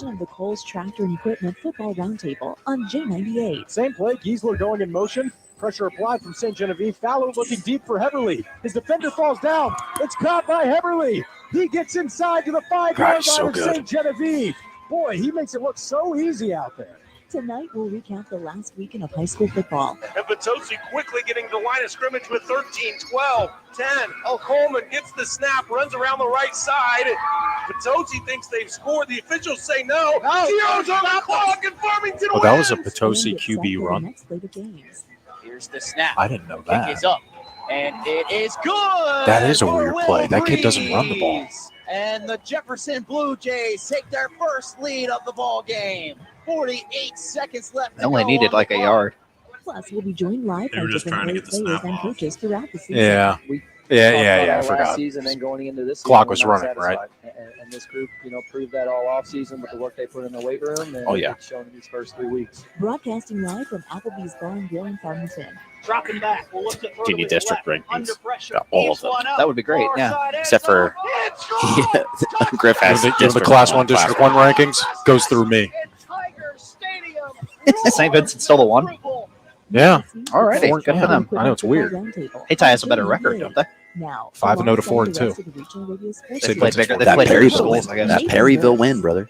of the Coles Tractor and Equipment Football Roundtable on J98. Same play, Giesler going in motion. Pressure applied from St. Genevieve. Fowler looking deep for Heberly. His defender falls down. It's caught by Heberly. He gets inside to the 5-yard line of St. Genevieve. Boy, he makes it look so easy out there. Tonight, we'll recap the last weekend of high school football. And Potosi quickly getting to the line of scrimmage with 13, 12, 10. El Coleman gets the snap, runs around the right side. Potosi thinks they've scored. The officials say no. Zero's on the clock and Farmington wins. That was a Potosi QB run. Here's the snap. I didn't know Kick that. is up, and it is good. That is a weird play. That kid doesn't run the ball. And the Jefferson Blue Jays take their first lead of the ball game. 48 seconds left. They only needed like a yard. Plus, we'll be joined live They by were just different trying to great get the players snap and off. coaches throughout the season. Yeah. I forgot. Season and going into this Clock season, was we're not running, right? satisfied. And this group, proved that all off season with the work they put in the weight room. And Oh, yeah. it's shown in these first 3 weeks. Broadcasting live from Applebee's Bar and Grill in Farmington. Dropping back. We'll look to throw Do you need to his district left. rankings? Under pressure. Yeah, all of Heaves them. one up. That would be great, Far yeah. side end Except for zone. It's gone. Griff has The district Class 1, one, District 1 rankings goes through me. Tiger Stadium. St. Vincent still the one? Yeah. All righty. Four- Good for them. I know it's weird. Hayti has a better record, don't they? Now, 5-0 to 4-2. They played bigger. They That played bigger Perryville schools, win. I guess. That Perryville win, brother.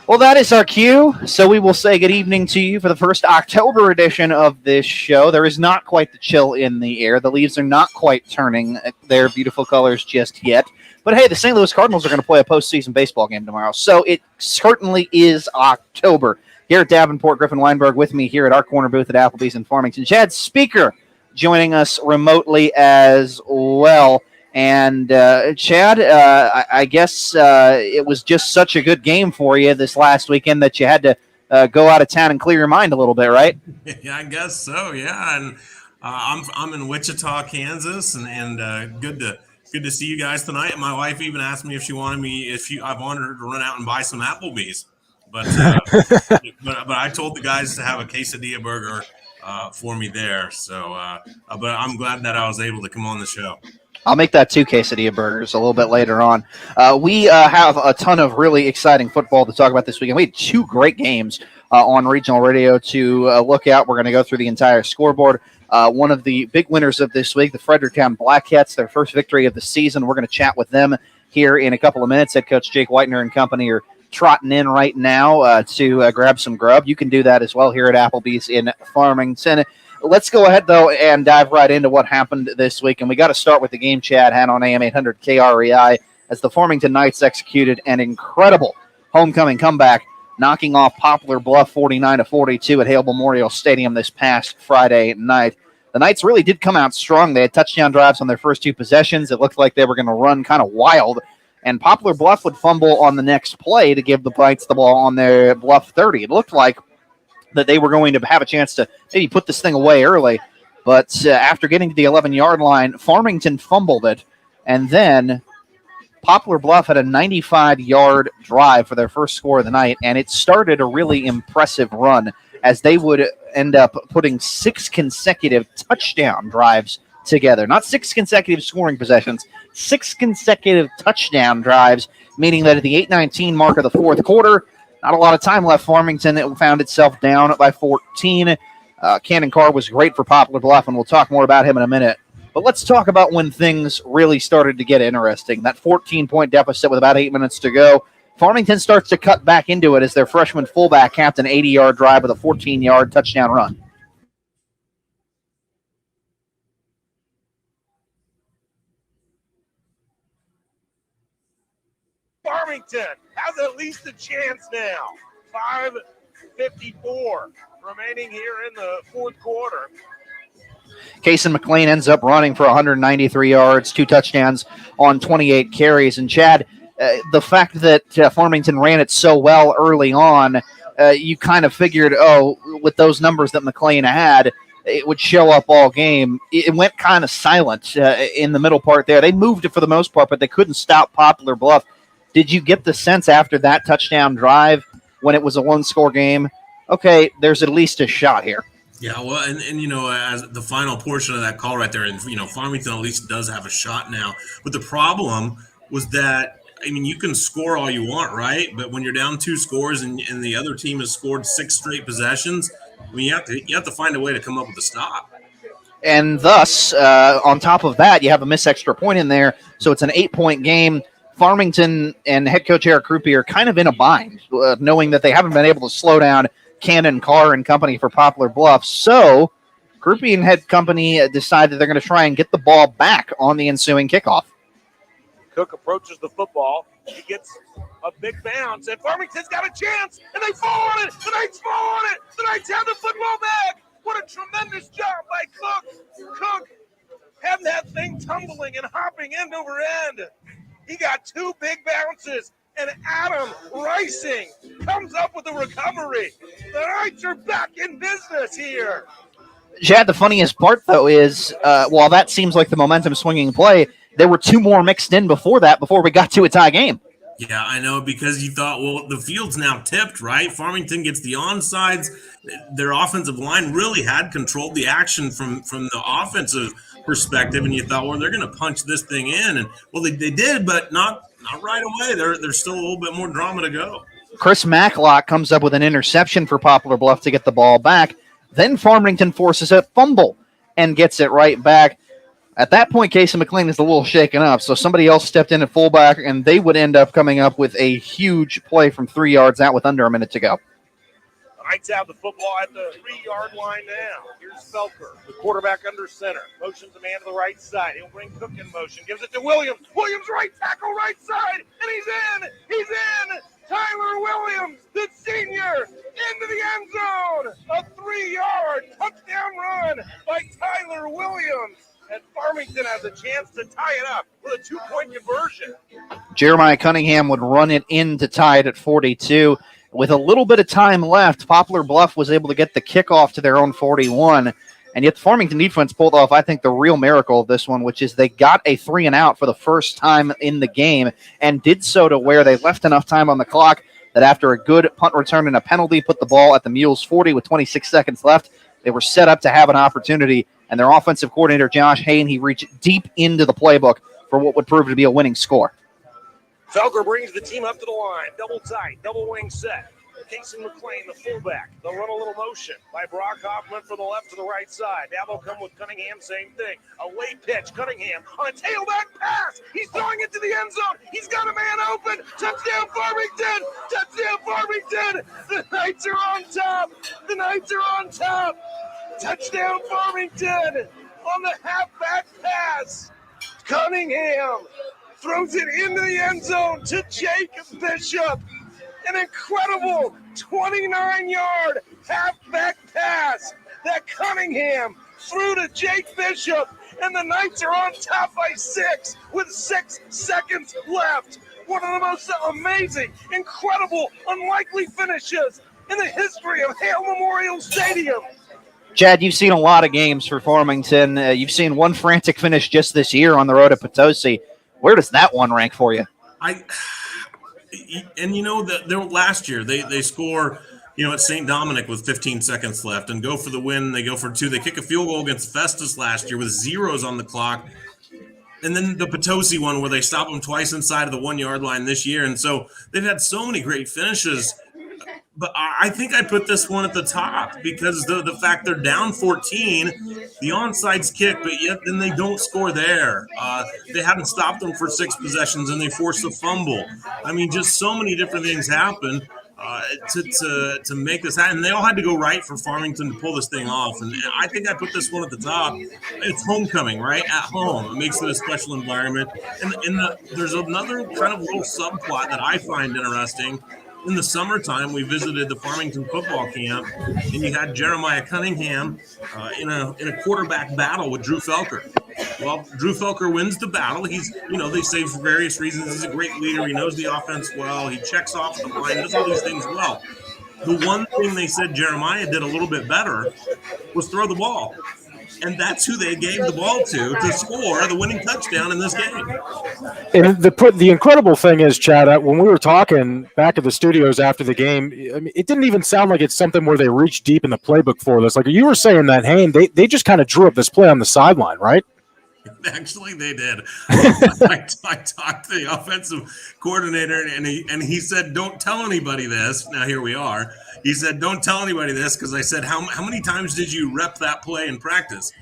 Well, that is our cue. So we will say good evening to you for the first October edition of this show. There is not quite the chill in the air. The leaves are not quite turning their beautiful colors just yet. But hey, the St. Louis Cardinals are going to play a postseason baseball game tomorrow. So it certainly is October. Garrett Davenport, Griffin Weinberg with me here at our corner booth at Applebee's in Farmington. Chad Speaker joining us remotely as well. And Chad, I guess it was just such a good game for you this last weekend that you had to go out of town and clear your mind a little bit, right? Yeah, I guess so. Yeah, and I'm in Wichita, Kansas, and good to see you guys tonight. My wife even asked me if I wanted her to run out and buy some Applebee's, but but I told the guys to have a quesadilla burger for me there. So, but I'm glad that I was able to come on the show. I'll make that 2 quesadilla burgers a little bit later on. We have a ton of really exciting football to talk about this weekend. We had 2 great games on regional radio to look at. We're going to go through the entire scoreboard. One of the big winners of this week, the Fredericktown Blackcats, their first victory of the season. We're going to chat with them here in a couple of minutes. Head coach Jake Whitener and company are trotting in right now to grab some grub. You can do that as well here at Applebee's in Farmington. Let's go ahead, though, and dive right into what happened this week. And we got to start with the game Chad had on AM 800 KREI as the Farmington Knights executed an incredible homecoming comeback, knocking off Poplar Bluff 49-42 at Hale Memorial Stadium this past Friday night. The Knights really did come out strong. They had touchdown drives on their first 2 possessions. It looked like they were going to run kind of wild, and Poplar Bluff would fumble on the next play to give the Knights the ball on their Bluff 30. It looked like that they were going to have a chance to maybe put this thing away early. But after getting to the 11-yard line, Farmington fumbled it. And then Poplar Bluff had a 95-yard drive for their first score of the night. And it started a really impressive run as they would end up putting 6 consecutive touchdown drives together. Not 6 consecutive scoring possessions, 6 consecutive touchdown drives, meaning that at the 8:19 mark of the fourth quarter, not a lot of time left. Farmington it found itself down by 14. Cannon Carr was great for Poplar Bluff, and we'll talk more about him in a minute. But let's talk about when things really started to get interesting. That 14-point deficit with about 8 minutes to go. Farmington starts to cut back into it as their freshman fullback capped an 80-yard drive with a 14-yard touchdown run. Farmington has at least a chance now. 5:54 remaining here in the fourth quarter. Kason McLean ends up running for 193 yards, 2 touchdowns on 28 carries. And Chad, the fact that Farmington ran it so well early on, you kind of figured, with those numbers that McLean had, it would show up all game. It went kind of silent in the middle part there. They moved it for the most part, but they couldn't stop Poplar Bluff. Did you get the sense after that touchdown drive when it was a 1-score game, okay, there's at least a shot here? Yeah, well, and as the final portion of that call right there, and Farmington at least does have a shot now. But the problem was that I mean, you can score all you want, right? But when you're down 2 scores and the other team has scored 6 straight possessions, I mean, you have to find a way to come up with a stop. And thus, on top of that, you have a missed extra point in there. So it's an 8-point game. Farmington and head coach Eric Krupe are kind of in a bind, knowing that they haven't been able to slow down Cannon, Carr, and company for Poplar Bluff. So Krupe and head company decided they're going to try and get the ball back on the ensuing kickoff. Cook approaches the football. He gets a big bounce, and Farmington's got a chance, and they fall on it. The Knights fall on it. The Knights have the football back. What a tremendous job by Cook. Cook had that thing tumbling and hopping end over end. He got 2 big bounces, and Adam Ricing comes up with a recovery. The Knights are back in business here. Chad, the funniest part, though, is while that seems like the momentum-swinging play, there were 2 more mixed in before we got to a tie game. Yeah, I know, because you thought, well, the field's now tipped, right? Farmington gets the onsides. Their offensive line really had controlled the action from the offensive perspective, and you thought, well, they're going to punch this thing in. And, well, they did, but not right away. There's still a little bit more drama to go. Chris Macklock comes up with an interception for Poplar Bluff to get the ball back. Then Farmington forces a fumble and gets it right back. At that point, Casey McLean is a little shaken up, so somebody else stepped in at fullback, and they would end up coming up with a huge play from 3 yards out with under a minute to go. The Knights have the football at the 3-yard line now. Here's Felker, the quarterback under center. Motions a man to the right side. He'll bring Cook in motion. Gives it to Williams. Williams right tackle, right side, and he's in. He's in. Tyler Williams, the senior, into the end zone. A 3-yard touchdown run by Tyler Williams. And Farmington has a chance to tie it up with a 2-point conversion. Jeremiah Cunningham would run it in to tie it at 42. With a little bit of time left, Poplar Bluff was able to get the kickoff to their own 41. And yet the Farmington defense pulled off, I think, the real miracle of this one, which is they got a 3-and-out for the first time in the game and did so to where they left enough time on the clock that after a good punt return and a penalty, put the ball at the Mules' 40 with 26 seconds left. They were set up to have an opportunity, and their offensive coordinator, Josh Hain, he reached deep into the playbook for what would prove to be a winning score. Felker brings the team up to the line. Double tight, double wing set. Casey McLean, the fullback. They'll run a little motion by Brock Hoffman from the left to the right side. Now they'll come with Cunningham, same thing. A late pitch, Cunningham on a tailback pass. He's throwing it to the end zone. He's got a man open. Touchdown Farmington! Touchdown Farmington! The Knights are on top! The Knights are on top! Touchdown Farmington on the halfback pass. Cunningham throws it into the end zone to Jake Bishop. An incredible 29-yard halfback pass that Cunningham threw to Jake Bishop, and the Knights are on top by 6 with 6 seconds left. One of the most amazing, incredible, unlikely finishes in the history of Hale Memorial Stadium. Chad, you've seen a lot of games for Farmington. You've seen one frantic finish just this year on the road at Potosi. Where does that one rank for you? And you know that last year they score, at St. Dominic with 15 seconds left and go for the win. They go for 2. They kick a field goal against Festus last year with zeros on the clock. And then the Potosi one where they stop them twice inside of the 1-yard line this year. And so they've had so many great finishes. But I think I put this one at the top because the fact they're down 14, the onside kick, but yet then they don't score there. They hadn't stopped them for 6 possessions, and they forced a fumble. I mean, just so many different things happen to make this happen. And they all had to go right for Farmington to pull this thing off. And I think I put this one at the top. It's homecoming, right? At home. It makes it a special environment. And there's another kind of little subplot that I find interesting. In the summertime, we visited the Farmington football camp, and you had Jeremiah Cunningham in a quarterback battle with Drew Felker. Well, Drew Felker wins the battle. He's, they say for various reasons, he's a great leader. He knows the offense well. He checks off the line, does all these things well. The one thing they said Jeremiah did a little bit better was throw the ball. And that's who they gave the ball to score the winning touchdown in this game. And the incredible thing is, Chad, when we were talking back at the studios after the game, I mean, it didn't even sound like it's something where they reached deep in the playbook for this. Like you were saying that, hey, they just kind of drew up this play on the sideline, right? Actually, they did. I talked to the offensive coordinator, and he said, "Don't tell anybody this." Now here we are. He said, "Don't tell anybody this," because I said, "How many times did you rep that play in practice?"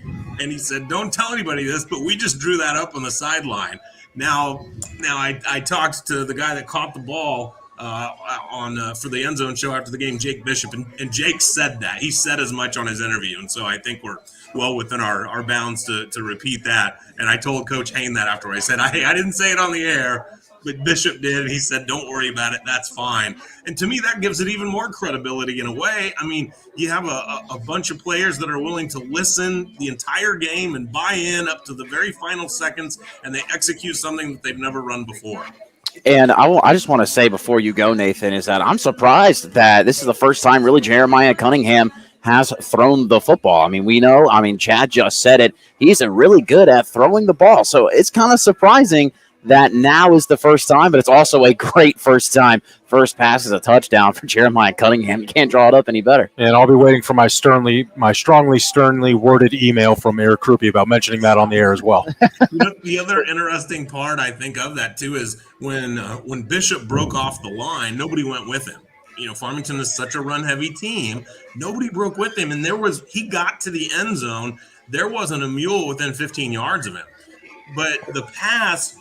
And he said, "Don't tell anybody this, but we just drew that up on the sideline." Now I talked to the guy that caught the ball for the end zone show after the game, Jake Bishop, and Jake said that. He said as much on his interview, and so I think we're well within our bounds to repeat that. And I told Coach Hain that after I said, I didn't say it on the air, but Bishop did, and he said, "Don't worry about it, that's fine." And to me, that gives it even more credibility in a way. I mean, you have a bunch of players that are willing to listen the entire game and buy in up to the very final seconds, and they execute something that they've never run before. And I just want to say before you go, Nathan, is that I'm surprised that this is the first time really Jeremiah Cunningham has thrown the football. I mean, Chad just said it. He's really good at throwing the ball. So it's kind of surprising that now is the first time, but it's also a great first time. First pass is a touchdown for Jeremiah Cunningham. You can't draw it up any better. And I'll be waiting for my strongly, sternly worded email from Eric Krupe about mentioning that on the air as well. The other interesting part I think of that too is when Bishop broke off the line, nobody went with him. Farmington is such a run-heavy team. Nobody broke with him, and he got to the end zone. There wasn't a mule within 15 yards of him. But the pass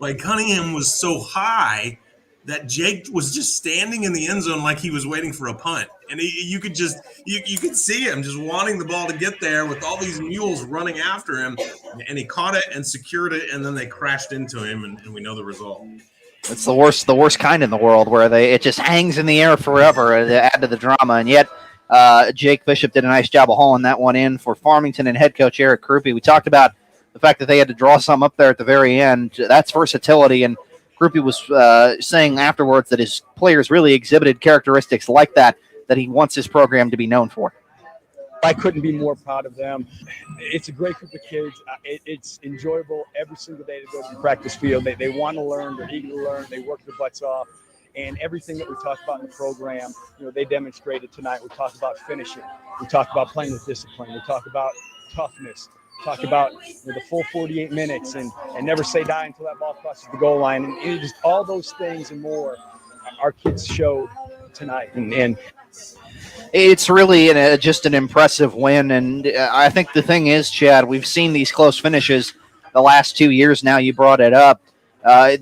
by Cunningham was so high that Jake was just standing in the end zone like he was waiting for a punt. And you could see him just wanting the ball to get there with all these mules running after him. And he caught it and secured it, and then they crashed into him, and we know the result. It's the worst kind in the world, where it just hangs in the air forever to add to the drama. And yet Jake Bishop did a nice job of hauling that one in for Farmington and head coach Eric Krupe. We talked about the fact that they had to draw some up there at the very end. That's versatility, and Krupe was saying afterwards that his players really exhibited characteristics like that he wants his program to be known for. I couldn't be more proud of them. It's a great group of kids. It's enjoyable every single day to go to the practice field. They want to learn. They're eager to learn. They work their butts off. And everything that we talked about in the program, they demonstrated tonight. We talked about finishing. We talked about playing with discipline. We talked about toughness. Talk about the full 48 minutes and never say die until that ball crosses the goal line. And just all those things and more our kids showed tonight. And it's really just an impressive win. And I think the thing is, Chad, we've seen these close finishes the last 2 years now. You brought it up.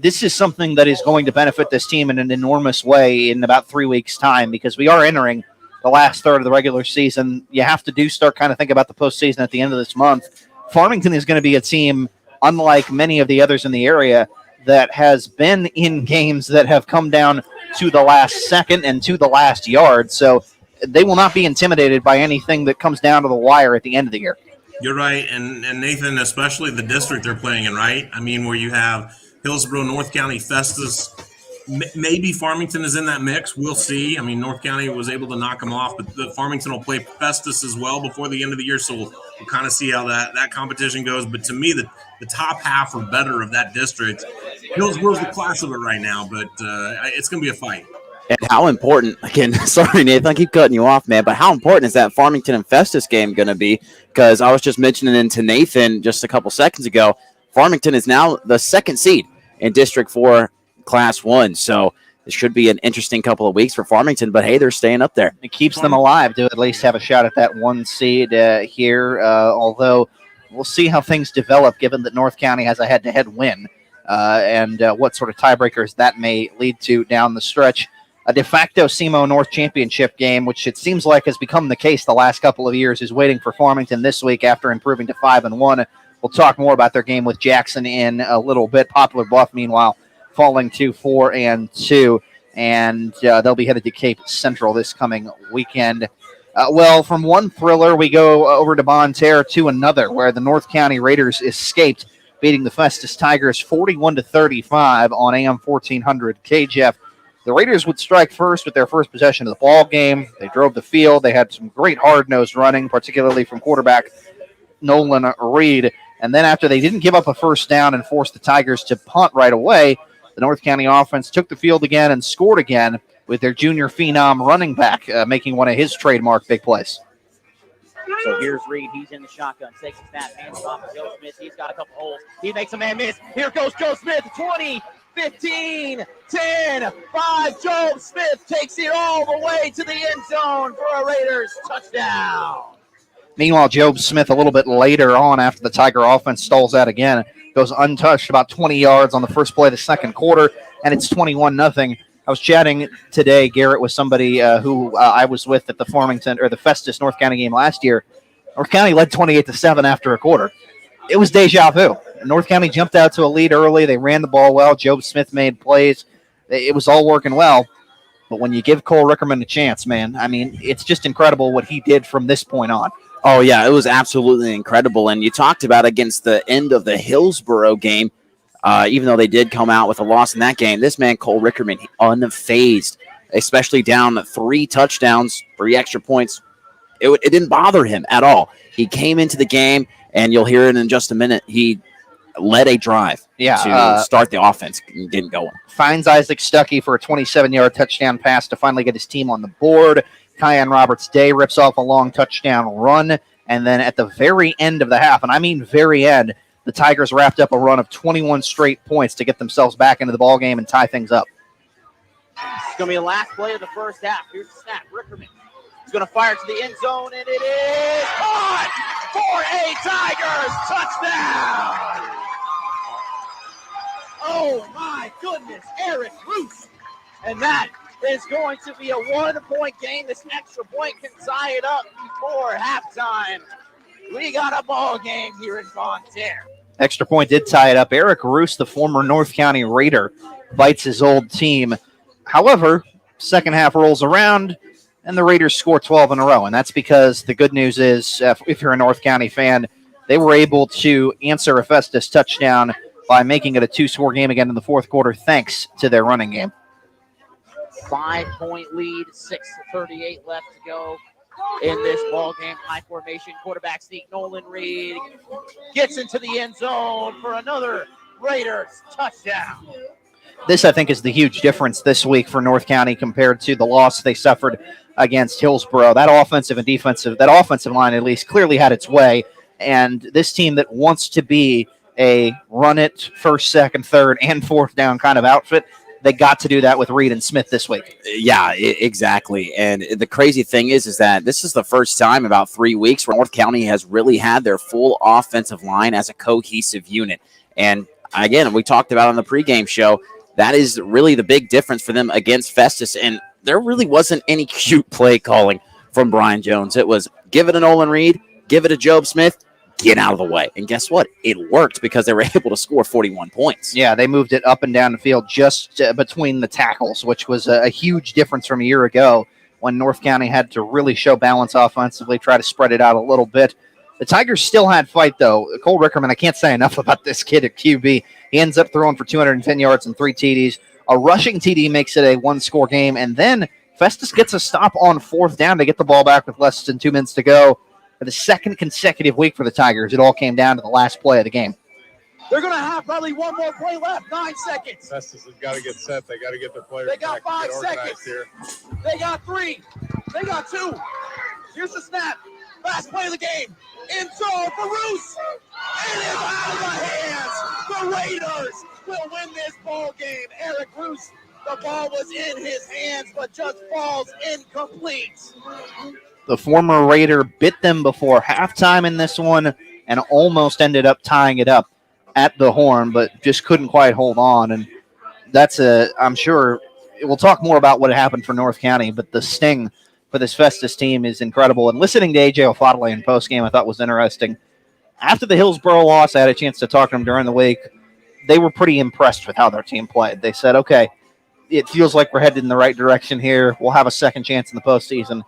This is something that is going to benefit this team in an enormous way in about 3 weeks' time, because we are entering the last third of the regular season. You have to start kind of think about the postseason at the end of this month. Farmington is going to be a team, unlike many of the others in the area, that has been in games that have come down to the last second and to the last yard. So they will not be intimidated by anything that comes down to the wire at the end of the year. You're right. And Nathan, especially the district they're playing in, right? I mean, where you have Hillsboro, North County, Festus. Maybe Farmington is in that mix. We'll see. I mean, North County was able to knock them off, but Farmington will play Festus as well before the end of the year, so we'll kind of see how that competition goes. But to me, the top half or better of that district, Hillsboro's the class of it right now, but it's going to be a fight. And how important, again, sorry, Nathan, I keep cutting you off, man, but how important is that Farmington and Festus game going to be? Because I was just mentioning it to Nathan just a couple seconds ago, Farmington is now the second seed in District 4 Class 1, so it should be an interesting couple of weeks for Farmington, but hey, they're staying up there. It keeps them alive to at least have a shot at that 1 seed here, although we'll see how things develop given that North County has a head-to-head win and what sort of tiebreakers that may lead to down the stretch. A de facto SEMO North Championship game, which it seems like has become the case the last couple of years, is waiting for Farmington this week after improving to 5-1. We'll talk more about their game with Jackson in a little bit. Poplar Bluff, meanwhile, falling to 4-2, and they'll be headed to Cape Central this coming weekend. Well, from one thriller, we go over to Bonne Terre to another, where the North County Raiders escaped, beating the Festus Tigers 41-35 on AM 1400 KJEF. The Raiders would strike first with their first possession of the ball game. They drove the field. They had some great hard-nosed running, particularly from quarterback Nolan Reed. And then after they didn't give up a first down and forced the Tigers to punt right away, the North County offense took the field again and scored again with their junior phenom running back making one of his trademark big plays. So here's Reed. He's in the shotgun. Takes a snap. Hands it off to Joe Smith. He's got a couple holes. He makes a man miss. Here goes Joe Smith. 20, 15, 10, 5. Joe Smith takes it all the way to the end zone for a Raiders touchdown. Meanwhile, Job Smith a little bit later on after the Tiger offense stalls out again, goes untouched about 20 yards on the first play of the second quarter, and it's 21-0. I was chatting today, Garrett, with somebody who I was with at the the Festus North County game last year. North County led 28-7 after a quarter. It was deja vu. North County jumped out to a lead early. They ran the ball well. Job Smith made plays. It was all working well. But when you give Cole Rickerman a chance, man, I mean, it's just incredible what he did from this point on. Oh, yeah, it was absolutely incredible. And you talked about against the end of the Hillsboro game, even though they did come out with a loss in that game, this man, Cole Rickerman, unfazed, especially down 3 touchdowns, 3 extra points. It didn't bother him at all. He came into the game, and you'll hear it in just a minute. He led a drive to start the offense and getting going. Finds Isaac Stuckey for a 27-yard touchdown pass to finally get his team on the board. Kyan Roberts-Day rips off a long touchdown run. And then at the very end of the half, and I mean very end, the Tigers wrapped up a run of 21 straight points to get themselves back into the ballgame and tie things up. It's going to be the last play of the first half. Here's the snap. Rickerman is going to fire to the end zone, and it is caught for a Tigers touchdown. Oh, my goodness. Eric Roos. And that is going to be a 1-point game. This extra point can tie it up before halftime. We got a ball game here in Bonne Terre. Extra point did tie it up. Eric Roos, the former North County Raider, bites his old team. However, second half rolls around, and the Raiders score 12 in a row. And that's because the good news is, if you're a North County fan, they were able to answer a Festus touchdown by making it a 2-score game again in the fourth quarter, thanks to their running game. 5-point lead, 6:38 left to go in this ball game. High formation, quarterback sneak. Nolan Reed gets into the end zone for another Raiders touchdown. This, I think, is the huge difference this week for North County compared to the loss they suffered against Hillsboro. That offensive line at least clearly had its way, and this team that wants to be a run it first, second, third, and fourth down kind of outfit, they got to do that with Reed and Smith this week. Yeah, exactly. And the crazy thing is that this is the first time in about 3 weeks where North County has really had their full offensive line as a cohesive unit. And again, we talked about on the pregame show, that is really the big difference for them against Festus. And there really wasn't any cute play calling from Brian Jones. It was give it a Nolan Reed, give it to Job Smith, get out of the way. And guess what? It worked because they were able to score 41 points. Yeah, they moved it up and down the field just between the tackles, which was a huge difference from a year ago when North County had to really show balance offensively, try to spread it out a little bit. The Tigers still had fight, though. Cole Rickerman, I can't say enough about this kid at QB. He ends up throwing for 210 yards and 3 TDs. A rushing TD makes it a 1-score game, and then Festus gets a stop on fourth down to get the ball back with less than 2 minutes to go. For the second consecutive week for the Tigers, it all came down to the last play of the game. They're going to have probably one more play left, 9 seconds. Festus has got to get set. They got to get their players They got back 5 seconds. here. They got 3. They got 2. Here's the snap. Last play of the game. In zone for Roos. It is out of the hands. The Raiders will win this ball game. Eric Roos, the ball was in his hands, but just falls incomplete. The former Raider bit them before halftime in this one and almost ended up tying it up at the horn, but just couldn't quite hold on. And that's I'm sure we'll talk more about what happened for North County, but the sting for this Festus team is incredible. And listening to AJ Ofadale in postgame I thought was interesting. After the Hillsboro loss, I had a chance to talk to them during the week. They were pretty impressed with how their team played. They said, okay, it feels like we're headed in the right direction here. We'll have a second chance in the postseason.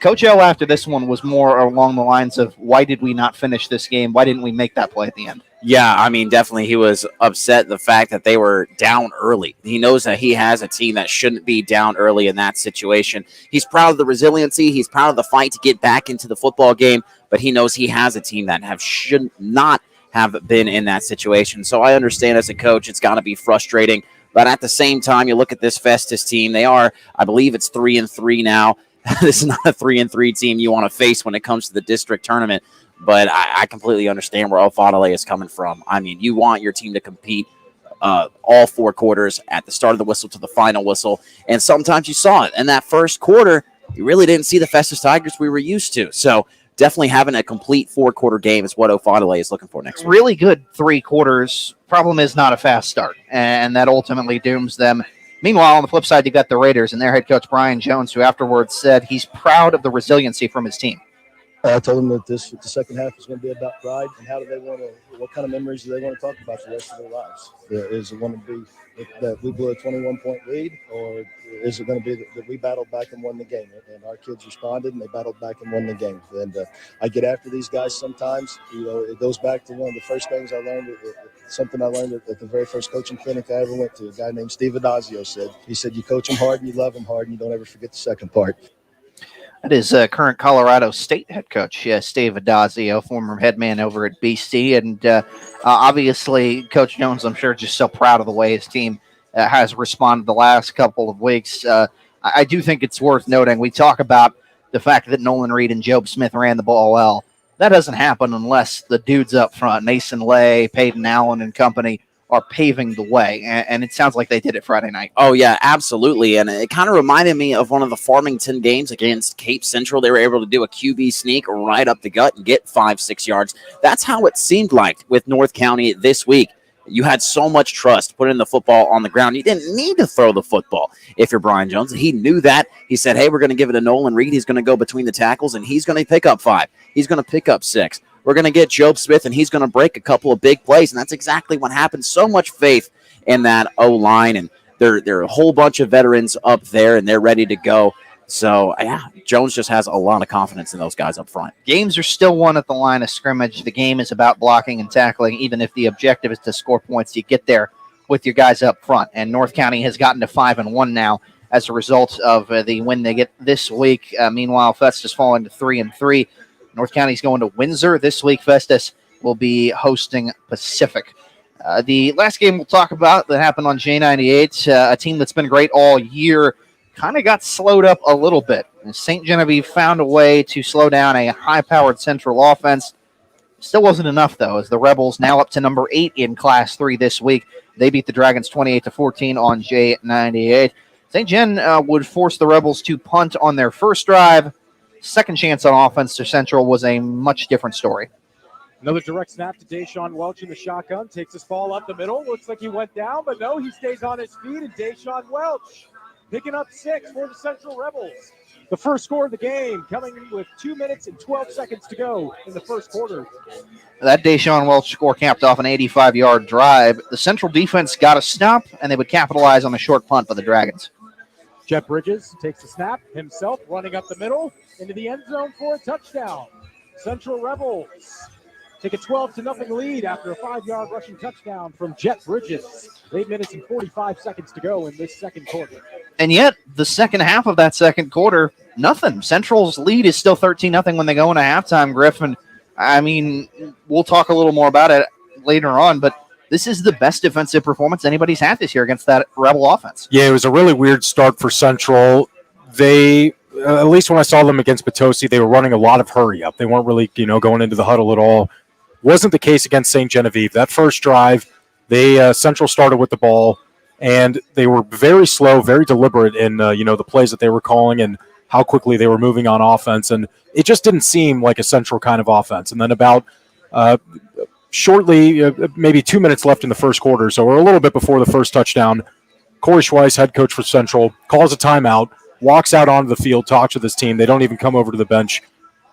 Coach O after this one was more along the lines of, why did we not finish this game? Why didn't we make that play at the end? Yeah, I mean, definitely he was upset the fact that they were down early. He knows that he has a team that shouldn't be down early in that situation. He's proud of the resiliency. He's proud of the fight to get back into the football game, but he knows he has a team that should not have been in that situation. So I understand as a coach, it's got to be frustrating. But at the same time, you look at this Festus team, they are, I believe it's 3-3 now. This is not a 3-3 team you want to face when it comes to the district tournament. But I completely understand where Ophadale is coming from. I mean, you want your team to compete all 4 quarters at the start of the whistle to the final whistle. And sometimes you saw it. In that first quarter, you really didn't see the Festus Tigers we were used to. So definitely having a complete 4-quarter game is what Ophadale is looking for next week. Really good 3 quarters. Problem is not a fast start, and that ultimately dooms them. Meanwhile, on the flip side, you got the Raiders and their head coach, Brian Jones, who afterwards said he's proud of the resiliency from his team. I told them that the second half is going to be about pride and how do they want to, what kind of memories do they want to talk about for the rest of their lives? Is it going to be that we blew a 21-point lead, or is it going to be that we battled back and won the game? And our kids responded and they battled back and won the game. And I get after these guys sometimes. It goes back to one of the first things I learned, something I learned at the very first coaching clinic I ever went to. A guy named Steve Adazio said, he said, you coach them hard and you love them hard and you don't ever forget the second part. That is current Colorado State head coach, Steve Adazio, former head man over at BC. And obviously, Coach Jones, I'm sure, just so proud of the way his team has responded the last couple of weeks. I do think it's worth noting, we talk about the fact that Nolan Reed and Job Smith ran the ball well. That doesn't happen unless the dudes up front, Mason Lay, Peyton Allen and company, are paving the way, and it sounds like they did it Friday night. Oh, yeah, absolutely, and it kind of reminded me of one of the Farmington games against Cape Central. They were able to do a QB sneak right up the gut and get 5-6 yards. That's how it seemed like with North County this week. You had so much trust putting the football on the ground. You didn't need to throw the football if you're Brian Jones. He knew that. He said, hey, we're going to give it to Nolan Reed. He's going to go between the tackles, and he's going to pick up 5. He's going to pick up 6. We're going to get Job Smith, and he's going to break a couple of big plays, and that's exactly what happened. So much faith in that O-line, and there are a whole bunch of veterans up there, and they're ready to go. So, yeah, Jones just has a lot of confidence in those guys up front. Games are still won at the line of scrimmage. The game is about blocking and tackling. Even if the objective is to score points, you get there with your guys up front. And North County has gotten to 5-1 now as a result of the win they get this week. Meanwhile, Festus falling to 3-3. North County's going to Windsor this week. Festus will be hosting Pacific. The last game we'll talk about that happened on J98, a team that's been great all year, kind of got slowed up a little bit. St. Genevieve found a way to slow down a high-powered Central offense. Still wasn't enough, though, as the Rebels now up to number 8 in Class 3 this week. They beat the Dragons 28-14 on J98. St. Gen would force the Rebels to punt on their first drive. Second chance on offense to Central was a much different story. Another direct snap to Deshaun Welch in the shotgun. Takes his ball up the middle. Looks like he went down, but no, he stays on his feet. And Deshaun Welch picking up 6 for the Central Rebels. The first score of the game coming in with 2 minutes and 12 seconds to go in the first quarter. That Deshaun Welch score capped off an 85-yard drive. The Central defense got a stop, and they would capitalize on a short punt by the Dragons. Jet Bridges takes the snap himself, running up the middle into the end zone for a touchdown. Central Rebels take a 12-0 lead after a 5-yard rushing touchdown from Jet Bridges. 8 minutes and 45 seconds to go in this second quarter. And yet, the second half of that second quarter, nothing. Central's lead is still 13-0 when they go into halftime, Griffin. I mean, we'll talk a little more about it later on, but this is the best defensive performance anybody's had this year against that Rebel offense. Yeah, it was a really weird start for Central. They, at least when I saw them against Potosi, they were running a lot of hurry up. They weren't really, going into the huddle at all. Wasn't the case against St. Genevieve. That first drive, they Central started with the ball, and they were very slow, very deliberate in the plays that they were calling and how quickly they were moving on offense. And it just didn't seem like a Central kind of offense. And then about shortly, maybe 2 minutes left in the first quarter, so we're a little bit before the first touchdown, Corey Schweiss, head coach for Central, calls a timeout, walks out onto the field, talks to this team. They don't even come over to the bench.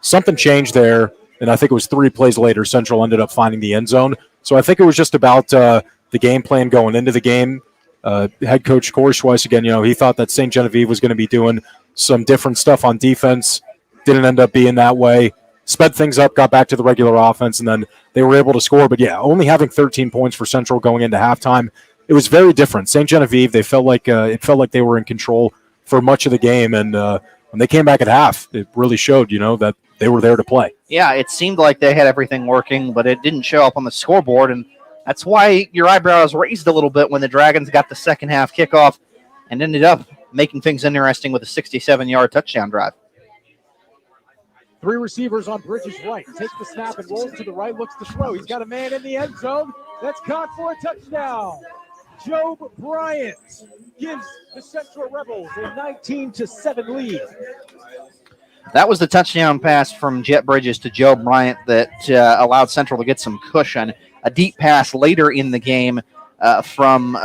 Something changed there, and I think it was 3 plays later, Central ended up finding the end zone. So I think it was just about the game plan going into the game. Head coach Corey Schweiss, again, he thought that St. Genevieve was going to be doing some different stuff on defense. Didn't end up being that way. Sped things up, got back to the regular offense, and then they were able to score. But, yeah, only having 13 points for Central going into halftime, it was very different. St. Genevieve, they felt like it felt like they were in control for much of the game. And when they came back at half, it really showed, that they were there to play. Yeah, it seemed like they had everything working, but it didn't show up on the scoreboard. And that's why your eyebrows raised a little bit when the Dragons got the second half kickoff and ended up making things interesting with a 67-yard touchdown drive. Three receivers on Bridges' right. Takes the snap and rolls to the right, looks to throw. He's got a man in the end zone. That's caught for a touchdown. Job Bryant gives the Central Rebels a 19-7 lead. That was the touchdown pass from Jet Bridges to Joe Bryant that allowed Central to get some cushion. A deep pass later in the game from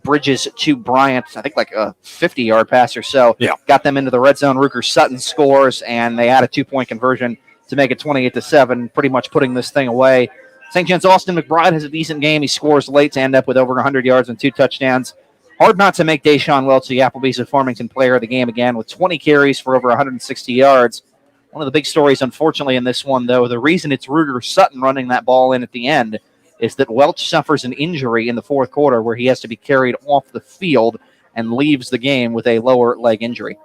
Bridges to Bryant, I think like a 50-yard pass or so. Yeah. Got them into the red zone. Ruger Sutton scores, and they had a 2-point conversion to make it 28-7, pretty much putting this thing away. St. John's Austin McBride has a decent game. He scores late to end up with over 100 yards and 2 touchdowns. Hard not to make Deshaun Welch the Applebee's of Farmington player of the game again with 20 carries for over 160 yards. One of the big stories, unfortunately, in this one, though, the reason it's Ruger Sutton running that ball in at the end is that Welch suffers an injury in the fourth quarter where he has to be carried off the field and leaves the game with a lower leg injury.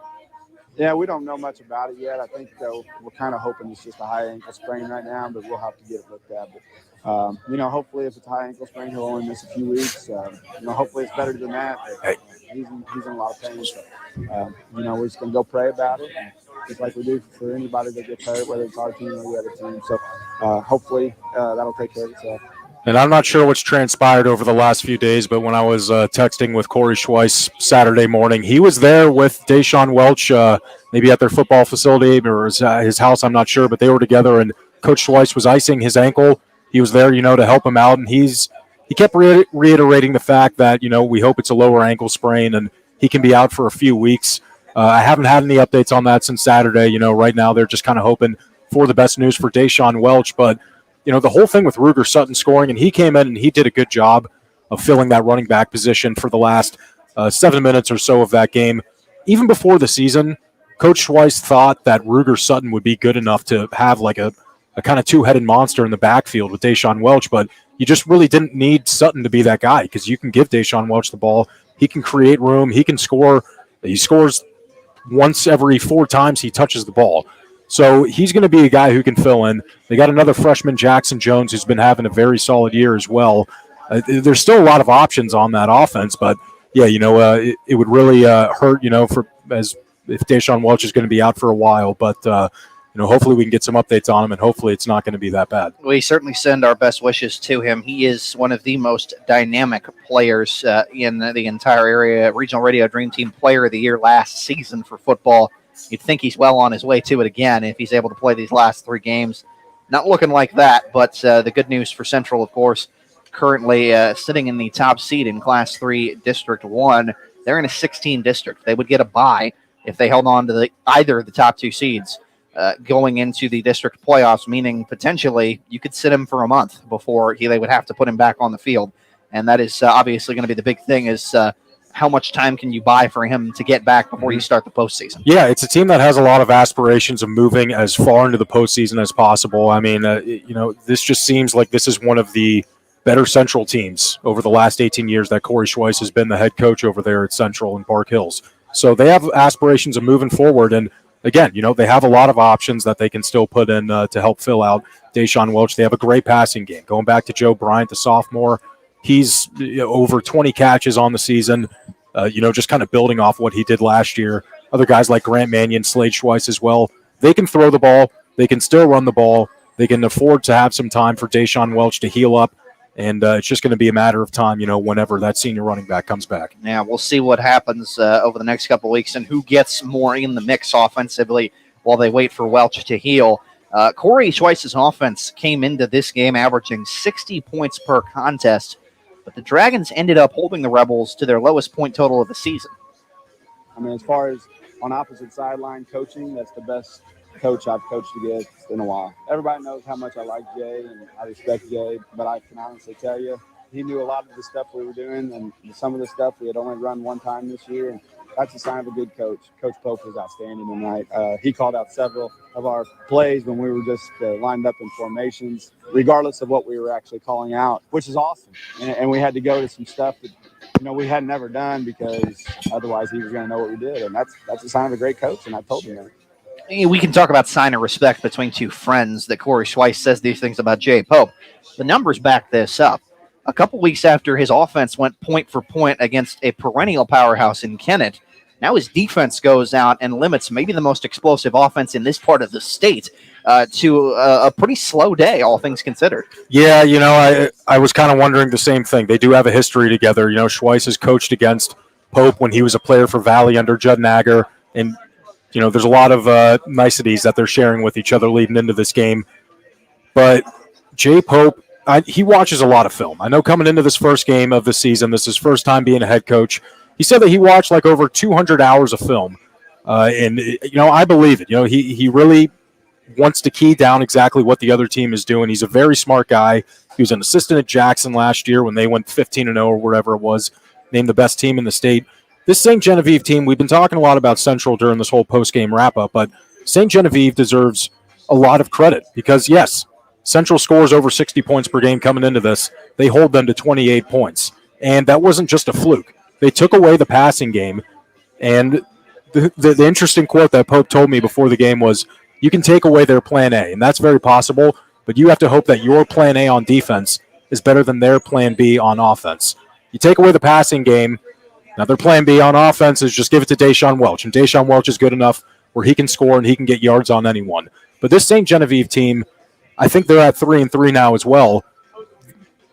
Yeah, we don't know much about it yet. I think, though, we're kind of hoping it's just a high ankle sprain right now, but we'll have to get it looked at. But, hopefully if it's a high ankle sprain, he'll only miss a few weeks. Hopefully it's better than that. But, he's in a lot of pain. So, we're just going to go pray about it, just like we do for anybody that gets hurt, whether it's our team or the other team. So, hopefully that'll take care of itself. And I'm not sure what's transpired over the last few days, but when I was texting with Corey Schweiss Saturday morning, he was there with Deshaun Welch, maybe at their football facility or his house, I'm not sure, but they were together, and Coach Schweiss was icing his ankle. He was there, to help him out, and he kept reiterating the fact that, we hope it's a lower ankle sprain, and he can be out for a few weeks. I haven't had any updates on that since Saturday. Right now they're just kind of hoping for the best news for Deshaun Welch, but the whole thing with Ruger Sutton scoring, and he came in and he did a good job of filling that running back position for the last 7 minutes or so of that game. Even before the season, Coach Schweiss thought that Ruger Sutton would be good enough to have like a kind of two-headed monster in the backfield with Deshaun Welch, but you just really didn't need Sutton to be that guy because you can give Deshaun Welch the ball. He can create room. He can score. He scores once every 4 times he touches the ball. So he's going to be a guy who can fill in. They got another freshman, Jackson Jones, who's been having a very solid year as well. There's still a lot of options on that offense, but yeah, it would really hurt, if Deshaun Welch is going to be out for a while. But hopefully we can get some updates on him, and hopefully it's not going to be that bad. We certainly send our best wishes to him. He is one of the most dynamic players in the entire area. Regional Radio Dream Team Player of the Year last season for football. You'd think he's well on his way to it again if he's able to play these last 3 games. Not looking like that, but the good news for Central, of course, currently sitting in the top seed in Class 3 District 1. They're in a 16 district. They would get a bye if they held on to either of the top 2 seeds going into the district playoffs, meaning potentially you could sit him for a month before they would have to put him back on the field. And that is obviously going to be the big thing is how much time can you buy for him to get back before you start the postseason? Yeah, it's a team that has a lot of aspirations of moving as far into the postseason as possible. I mean, this just seems like this is one of the better Central teams over the last 18 years that Corey Schweiss has been the head coach over there at Central in Park Hills. So they have aspirations of moving forward. And again, they have a lot of options that they can still put in to help fill out Deshaun Welch. They have a great passing game. Going back to Joe Bryant, the sophomore, he's over 20 catches on the season, just kind of building off what he did last year. Other guys like Grant Mannion, Slade Schweiss as well. They can throw the ball. They can still run the ball. They can afford to have some time for Deshaun Welch to heal up. And it's just going to be a matter of time, whenever that senior running back comes back. Yeah, we'll see what happens over the next couple of weeks and who gets more in the mix offensively while they wait for Welch to heal. Corey Schweiss's offense came into this game averaging 60 points per contest, but the Dragons ended up holding the Rebels to their lowest point total of the season. I mean, as far as on opposite sideline coaching, that's the best coach I've coached against in a while. Everybody knows how much I like Jay and I respect Jay, but I can honestly tell you, he knew a lot of the stuff we were doing, and some of the stuff we had only run one time this year, and that's a sign of a good coach. Coach Pope was outstanding tonight. He called out several of our plays when we were just lined up in formations, regardless of what we were actually calling out, which is awesome. And we had to go to some stuff that we had never done because otherwise he was going to know what we did, and that's a sign of a great coach, and I told him that. We can talk about sign of respect between two friends that Corey Schweiss says these things about Jay Pope. The numbers back this up. A couple weeks after his offense went point for point against a perennial powerhouse in Kennett, Now his defense goes out and limits maybe the most explosive offense in this part of the state to a pretty slow day, all things considered. Yeah, I was kind of wondering the same thing. They do have a history together. Schweiss has coached against Pope when he was a player for Valley under Judd Nagger, and there's a lot of niceties that they're sharing with each other leading into this game. But Jay Pope, he watches a lot of film. I know coming into this first game of the season, this is his first time being a head coach. He said that he watched like over 200 hours of film, and I believe it. He really wants to key down exactly what the other team is doing. He's a very smart guy. He was an assistant at Jackson last year when they went 15-0 or whatever it was, named the best team in the state. This St. Genevieve team, we've been talking a lot about Central during this whole post-game wrap-up, but St. Genevieve deserves a lot of credit because, yes, Central scores over 60 points per game coming into this. They hold them to 28 points, and that wasn't just a fluke. They took away the passing game, and the interesting quote that Pope told me before the game was, you can take away their plan A, and that's very possible, but you have to hope that your plan A on defense is better than their plan B on offense. You take away the passing game, now their plan B on offense is just give it to Deshaun Welch, and Deshaun Welch is good enough where he can score and he can get yards on anyone. But this St. Genevieve team, I think they're at 3-3 now as well.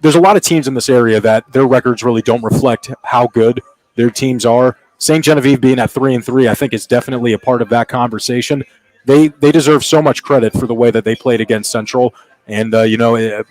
There's a lot of teams in this area that their records really don't reflect how good their teams are. St. Genevieve being at 3-3, I think is definitely a part of that conversation. They deserve so much credit for the way that they played against Central, and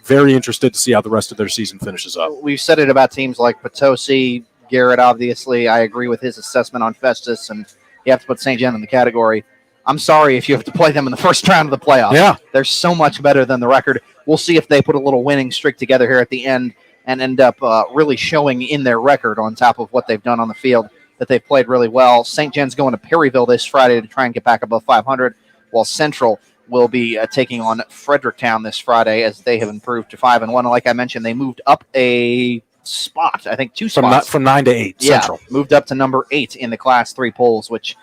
very interested to see how the rest of their season finishes up. We've said it about teams like Potosi, Garrett. Obviously, I agree with his assessment on Festus, and you have to put St. Gen in the category. I'm sorry if you have to play them in the first round of the playoffs. Yeah, they're so much better than the record. We'll see if they put a little winning streak together here at the end and end up really showing in their record on top of what they've done on the field that they've played really well. St. Gen's going to Perryville this Friday to try and get back above 500. While Central will be taking on Fredericktown this Friday as they have improved to 5-1. Like I mentioned, they moved up a spot, I think 2 spots. From 9 to 8, yeah, Central. Moved up to number 8 in the Class 3 polls, which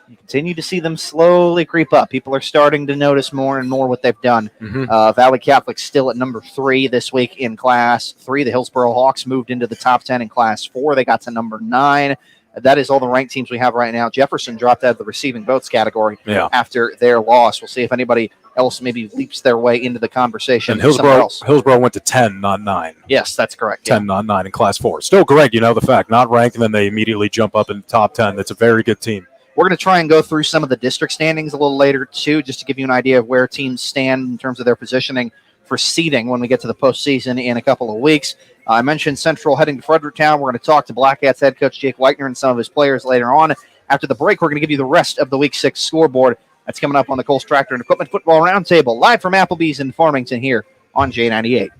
you continue to see them slowly creep up. People are starting to notice more and more what they've done. Mm-hmm. Valley Catholic still at number 3 this week in Class 3. The Hillsboro Hawks moved into the top 10 in Class 4. They got to number 9. That is all the ranked teams we have right now. Jefferson dropped out of the receiving votes category after their loss. We'll see if anybody else maybe leaps their way into the conversation. And Hillsboro went to 10, not 9. Yes, that's correct. 10, not 9 in Class 4. Still great, the fact. Not ranked, and then they immediately jump up in the top 10. That's a very good team. We're going to try and go through some of the district standings a little later, too, just to give you an idea of where teams stand in terms of their positioning for seeding when we get to the postseason in a couple of weeks. I mentioned Central heading to Fredericktown. We're going to talk to Blackcats head coach Jake Leitner and some of his players later on. After the break, we're going to give you the rest of the Week 6 scoreboard. That's coming up on the Colts Tractor and Equipment Football Roundtable, live from Applebee's in Farmington here on J98.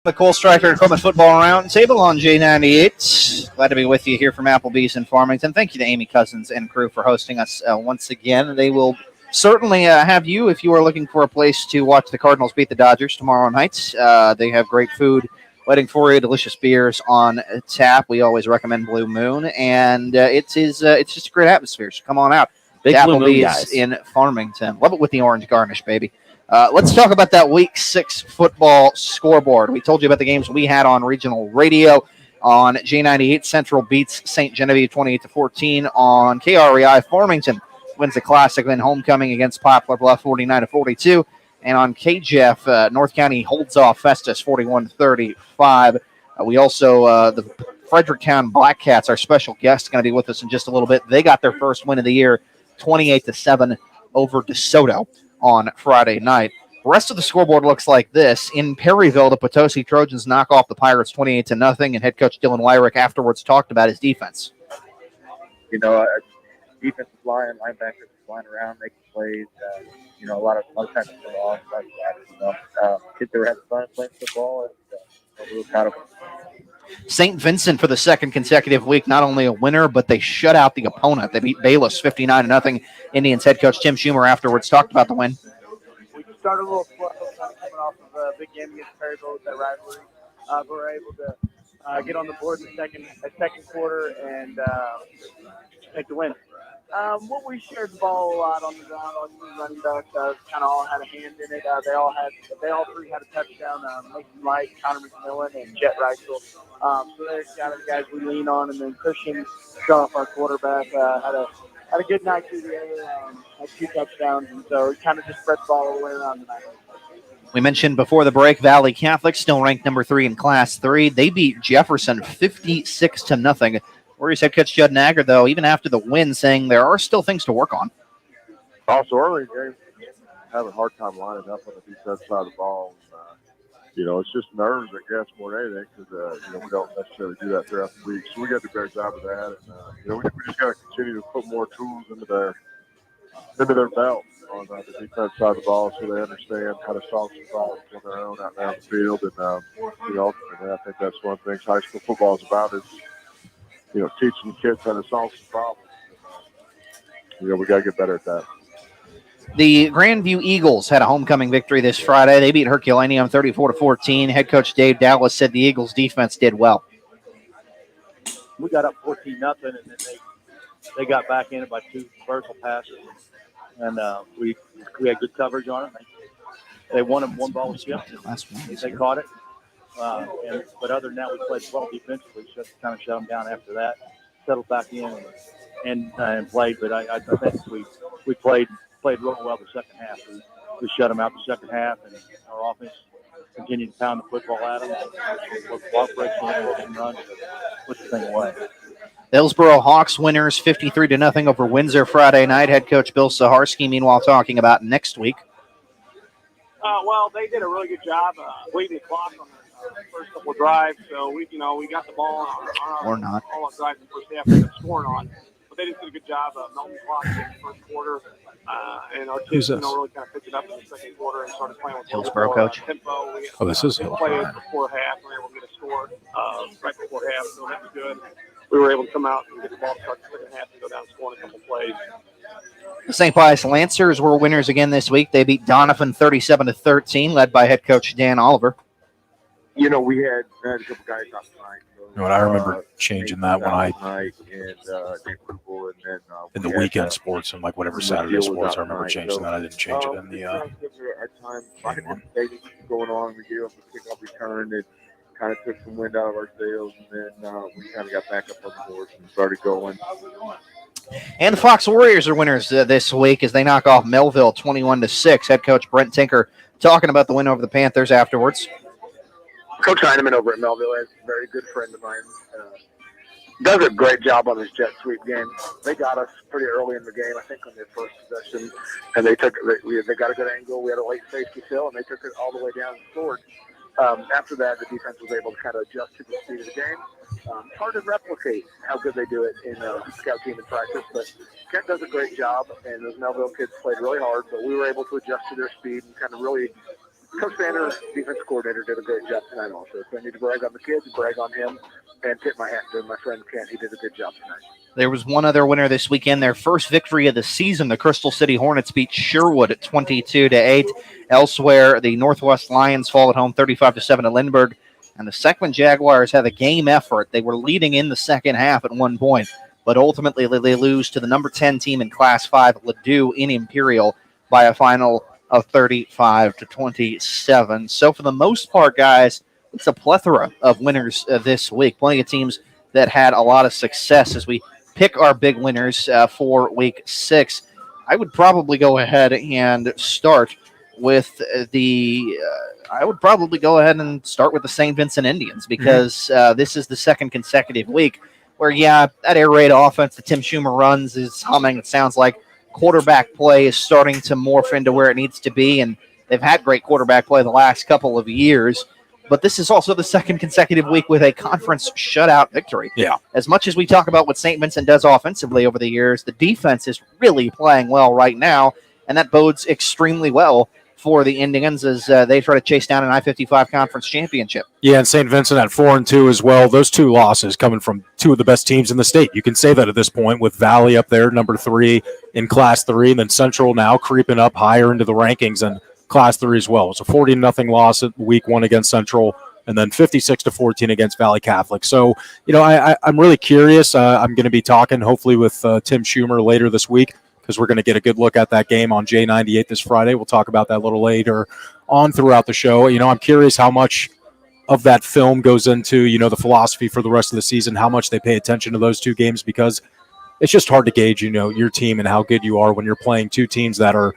The Cole Striker Equipment Football Roundtable on J98. Glad to be with you here from Applebee's in Farmington. Thank you to Amy Cousins and crew for hosting us once again. They will certainly have you if you are looking for a place to watch the Cardinals beat the Dodgers tomorrow night. They have great food waiting for you, delicious beers on tap. We always recommend Blue Moon, and it's just a great atmosphere. So come on out. Big Blue Moon, Applebee's guys. in Farmington. Love it with the orange garnish, baby. Let's talk about that Week 6 football scoreboard. We told you about the games we had on regional radio. On J98, Central beats St. Genevieve 28-14. On KREI, Farmington wins the Classic, then homecoming against Poplar Bluff 49-42. And on KJEF, North County holds off Festus 41-35. We also, the Fredericktown Black Cats, our special guest, going to be with us in just a little bit. They got their first win of the year, 28-7 over DeSoto on Friday night. The rest of the scoreboard looks like this. In Perryville, the Potosi Trojans knock off the Pirates 28-0, and head coach Dylan Wyrick afterwards talked about his defense. Defensive line, linebackers flying around, making plays. A lot of times it's all kids that were having fun playing football, and we were proud of them. St. Vincent for the second consecutive week, not only a winner, but they shut out the opponent. They beat Bayless 59-0. Indians head coach Tim Schumer afterwards talked about the win. We started a little slow, coming off of a big game against Perryville with that rivalry. But we were able to get on the board in the second quarter and take the win. We shared the ball a lot on the ground. On the running backs, kind of all had a hand in it. They all three had a touchdown. Mason Light, Connor McMillan, and Jet Reisel. So they're kind of the guys we lean on. And then Christian Schaff, our quarterback, had a good night through the air. Had 2 touchdowns, and so he kind of just spread the ball all the way around tonight. We mentioned before the break, Valley Catholic still ranked number 3 in Class 3. They beat Jefferson 56-0. Warriors head coach Judd Nagger, though, even after the win, saying there are still things to work on. Also, early in the game, having a hard time lining up on the defense side of the ball. It's just nerves, I guess, more than anything, because we don't necessarily do that throughout the week. So we got to do a better job of that. And we just got to continue to put more tools into their belt on the defense side of the ball, so they understand how to solve some problems on their own out there on the field. And ultimately, I think that's one of the things high school football is about is teaching kids how to solve some problems. We got to get better at that. The Grandview Eagles had a homecoming victory this Friday. They beat Herculaneum 34-14. Head coach Dave Dallas said the Eagles defense did well. We got up 14-0, and then they got back in it by 2 vertical passes, and we had good coverage on it. They won them 1 ball chip. They caught it. But other than that, we played well defensively. Kind of shut them down after that. Settled back in and played. But I think we played real well the second half. We shut them out the second half, and our offense continued to pound the football at them. Block breaks and runs, put the thing away. The Hillsboro Hawks winners 53-0 over Windsor Friday night. Head coach Bill Saharsky, meanwhile, talking about next week. Well, they did a really good job bleeding the clock on the first couple of drives. So we got the ball on all our drives in the first half. We got scoring on, but they just did a good job of melting the clock in the first quarter. And our kids, really kind of picked it up in the second quarter and started playing with Hillsboro coach. Tempo. This is Hillsboro. Played before half. We were able to get a score right before half, so that was good. We were able to come out and get the ball start the second half and go down and score in a couple plays. The St. Pius Lancers were winners again this week. They beat Donovan 37-13, led by head coach Dan Oliver. We had a couple guys out tonight. I remember changing that when and in the weekend sports and whatever Saturday sports. I remember changing that. I didn't change it in the. Our time going on, we gave up a kickoff return and kind of took some wind out of our sails, and then we kind of got back up on the horse and started going. And the Fox Warriors are winners this week as they knock off Melville 21-6. Head coach Brent Tinker talking about the win over the Panthers afterwards. Coach Heineman over at Melville is a very good friend of mine. Does a great job on his jet sweep game. They got us pretty early in the game, I think, on their first possession, and they got a good angle. We had a late safety fill, and they took it all the way down and scored. After that, the defense was able to kind of adjust to the speed of the game. It's hard to replicate how good they do it in scout team and practice, but Kent does a great job, and those Melville kids played really hard, but we were able to adjust to their speed and kind of really Coach Sanders, defense coordinator, did a great job tonight also. So I need to brag on the kids, brag on him, and tip my hat to my friend Kent. He did a good job tonight. There was one other winner this weekend, their first victory of the season. The Crystal City Hornets beat Sherwood at 22-8. Elsewhere, the Northwest Lions fall at home 35-7 at Lindbergh. And the Sequin Jaguars have a game effort. They were leading in the second half at one point, but ultimately they lose to the number 10 team in Class 5, Ladue in Imperial, by a final of 35-27. So for the most part, guys, it's a plethora of winners this week. Plenty of teams that had a lot of success. As we pick our big winners for Week 6, I would probably go ahead and start with the St. Vincent Indians, because this is the second consecutive week where, that air raid offense that Tim Schumer runs is humming. It sounds like quarterback play is starting to morph into where it needs to be, and they've had great quarterback play the last couple of years. But this is also the second consecutive week with a conference shutout victory. Yeah. As much as we talk about what St. Vincent does offensively over the years, the defense is really playing well right now, and that bodes extremely well for the Indians as they try to chase down an I-55 conference championship. Yeah, and St. Vincent at 4-2 as well. Those two losses coming from two of the best teams in the state. You can say that at this point, with Valley up there, number 3 in Class 3, and then Central now creeping up higher into the rankings and Class 3 as well. It's a 40-0 loss at Week 1 against Central, and then 56-14 against Valley Catholic. So, I'm really curious. I'm going to be talking hopefully with Tim Schumer later this week, because we're going to get a good look at that game on J98 this Friday. We'll talk about that a little later on throughout the show. I'm curious how much of that film goes into, the philosophy for the rest of the season, how much they pay attention to those two games, because it's just hard to gauge, your team and how good you are when you're playing two teams that are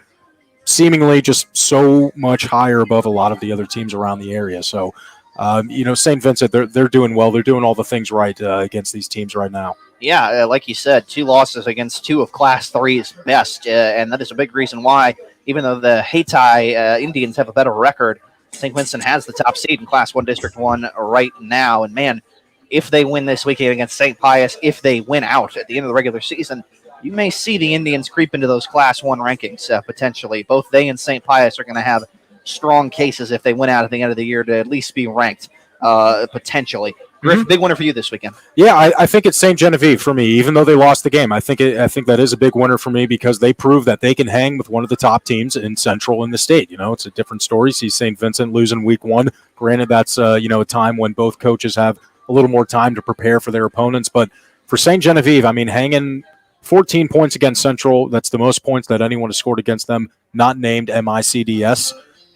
seemingly just so much higher above a lot of the other teams around the area. So, St. Vincent, they're doing well. They're doing all the things right against these teams right now. Yeah, like you said, 2 losses against 2 of Class 3's best, and that is a big reason why, even though the Hayti Indians have a better record, St. Vincent has the top seed in Class 1 District 1 right now. And, man, if they win this weekend against St. Pius, if they win out at the end of the regular season, you may see the Indians creep into those Class 1 rankings potentially. Both they and St. Pius are going to have strong cases if they win out at the end of the year to at least be ranked potentially. Griff, big winner for you this weekend. Yeah, I think it's St. Genevieve for me, even though they lost the game. I think that is a big winner for me, because they prove that they can hang with one of the top teams in Central in the state. It's a different story. See St. Vincent losing Week 1. Granted, that's a time when both coaches have a little more time to prepare for their opponents. But for St. Genevieve, hanging 14 points against Central, that's the most points that anyone has scored against them, not named MICDS.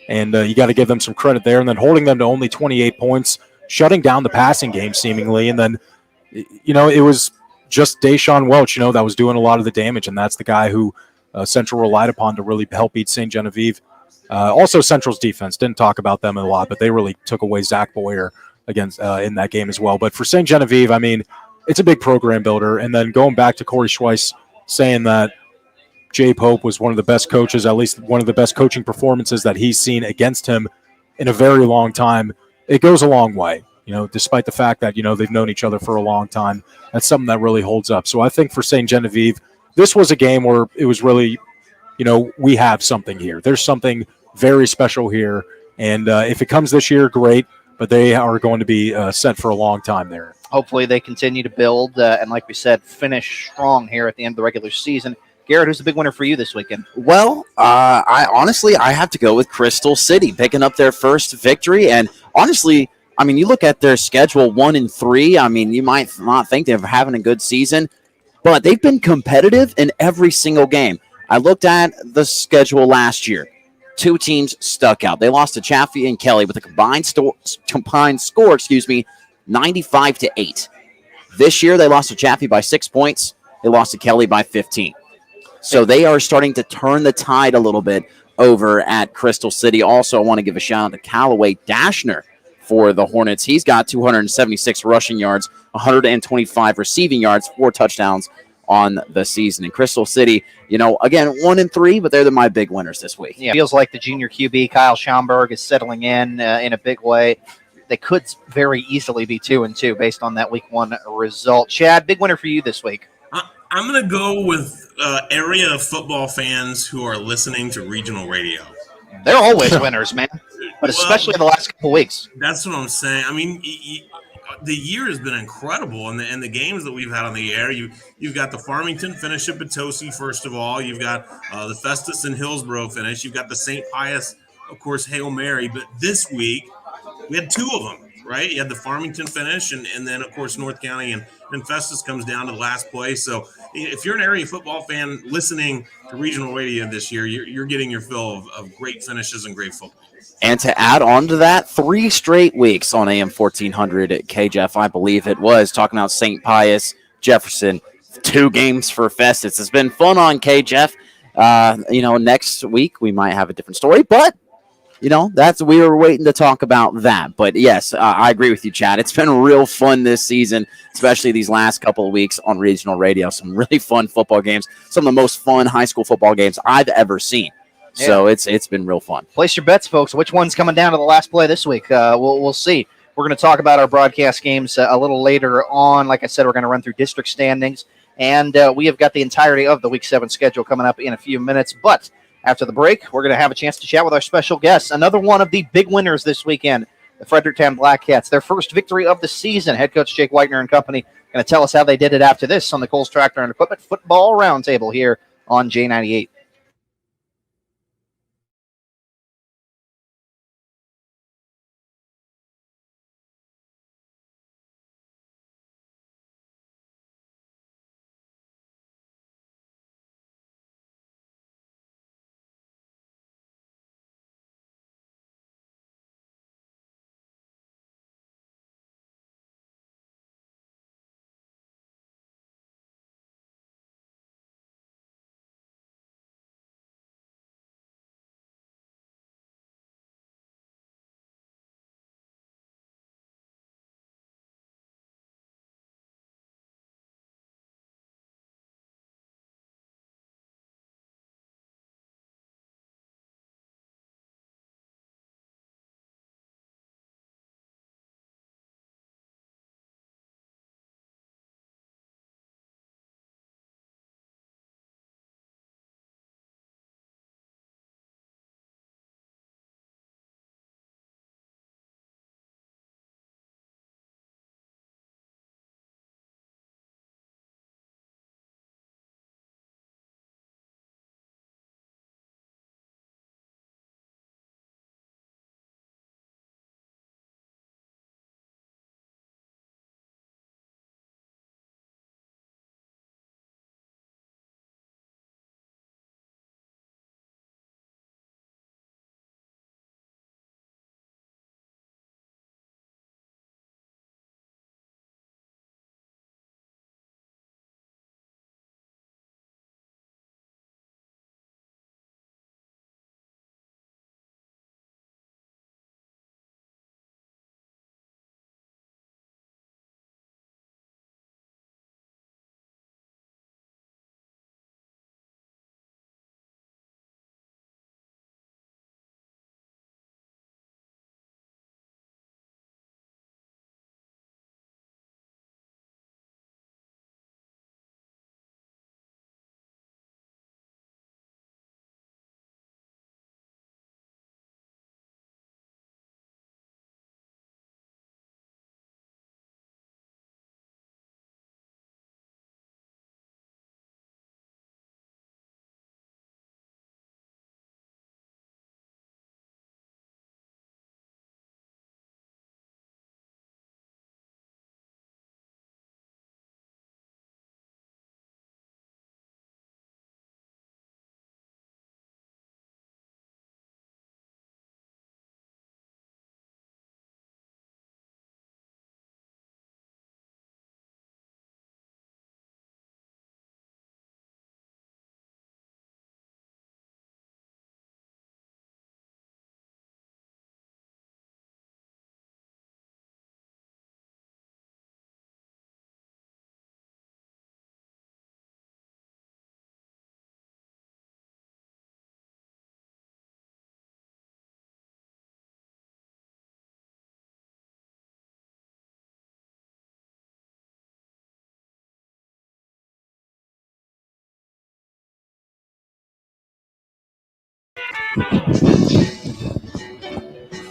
And you got to give them some credit there. And then holding them to only 28 points, shutting down the passing game seemingly. And then, it was just Deshaun Welch, that was doing a lot of the damage. And that's the guy who Central relied upon to really help beat St. Genevieve. Also, Central's defense, didn't talk about them a lot, but they really took away Zach Boyer against in that game as well. But for St. Genevieve, it's a big program builder. And then going back to Corey Schweiss saying that Jay Pope was one of the best coaches, at least one of the best coaching performances that he's seen against him in a very long time. It goes a long way, despite the fact that, they've known each other for a long time. That's something that really holds up. So I think for St. Genevieve, this was a game where it was really, we have something here. There's something very special here. And if it comes this year, great. But they are going to be set for a long time there. Hopefully they continue to build and, like we said, finish strong here at the end of the regular season. Garrett, who's the big winner for you this weekend? Well, I have to go with Crystal City picking up their first victory. And honestly, you look at their schedule 1-3. You might not think they're having a good season, but they've been competitive in every single game. I looked at the schedule last year. 2 teams stuck out. They lost to Chaffee and Kelly with a combined score, 95-8. This year, they lost to Chaffee by 6 points. They lost to Kelly by 15. So they are starting to turn the tide a little bit over at Crystal City. Also, I want to give a shout out to Callaway Dashner for the Hornets. He's got 276 rushing yards, 125 receiving yards, 4 touchdowns on the season. And Crystal City, again, 1-3, but they're my big winners this week. Yeah, it feels like the junior QB, Kyle Schaumburg, is settling in a big way. They could very easily be 2-2 based on that Week 1 result. Chad, big winner for you this week. I'm going to go with area football fans who are listening to regional radio. They're always winners, man. but especially the last couple weeks. That's what I'm saying. I mean, the year has been incredible, and the games that we've had on the air. You've got the Farmington finish at Potosi, first of all. You've got the Festus and Hillsboro finish. You've got the St. Pius, of course, Hail Mary. But this week, we had two of them, right? You had the Farmington finish, and then, of course, North County and Festus comes down to the last place. So if you're an area football fan listening to regional radio this year, you're getting your fill of great finishes and great football. And to add on to that, 3 straight weeks on AM 1400 at KJEF, I believe it was, talking about St. Pius, Jefferson, 2 games for Festus. It's been fun on KJEF. Next week we might have a different story, but we were waiting to talk about that. But yes, I agree with you, Chad. It's been real fun this season, especially these last couple of weeks on regional radio. Some really fun football games, some of the most fun high school football games I've ever seen. Yeah. So it's been real fun. Place your bets, folks. Which one's coming down to the last play this week? We'll see. We're going to talk about our broadcast games a little later on. Like I said, we're going to run through district standings, and we have got the entirety of the Week 7 schedule coming up in a few minutes. But after the break, we're going to have a chance to chat with our special guests. Another one of the big winners this weekend, the Fredericktown Black Cats. Their first victory of the season. Head coach Jake Whitener and company going to tell us how they did it after this on the Coles Tractor and Equipment Football Roundtable here on J98.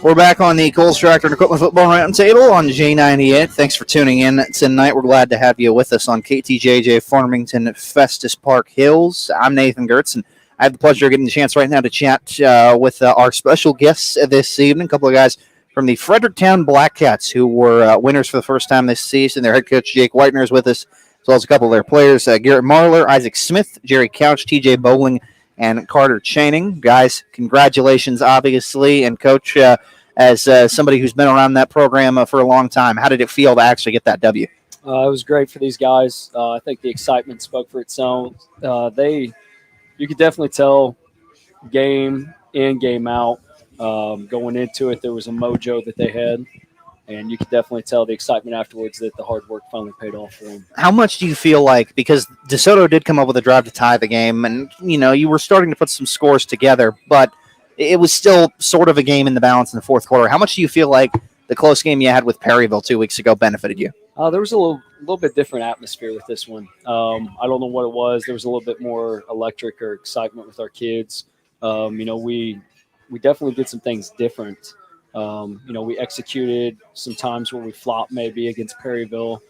We're back on the Coles Tractor and Equipment Football Roundtable on J98. Thanks for tuning in tonight. We're glad to have you with us on KTJJ Farmington Festus Park Hills. I'm Nathan Gertz, and I have the pleasure of getting the chance right now to chat with our special guests this evening. A couple of guys from the Fredericktown Black Cats who were winners for the first time this season. Their head coach, Jake Whitener, is with us, as well as a couple of their players, Garrett Marler, Isaac Smith, Jerry Couch, TJ Bowling, and Carter Chaining. Guys, congratulations, obviously. And, Coach, as somebody who's been around that program for a long time, how did it feel to actually get that W? It was great for these guys. I think the excitement spoke for itself. You could definitely tell game in, game out, going into it, there was a mojo that they had. And you could definitely tell the excitement afterwards that the hard work finally paid off for them. How much do you feel like, because DeSoto did come up with a drive to tie the game, and, you were starting to put some scores together, but it was still sort of a game in the balance in the fourth quarter. How much do you feel like the close game you had with Perryville 2 weeks ago benefited you? There was a little bit different atmosphere with this one. I don't know what it was. There was a little bit more electric or excitement with our kids. We definitely did some things different. We executed some times where we flopped maybe against Perryville.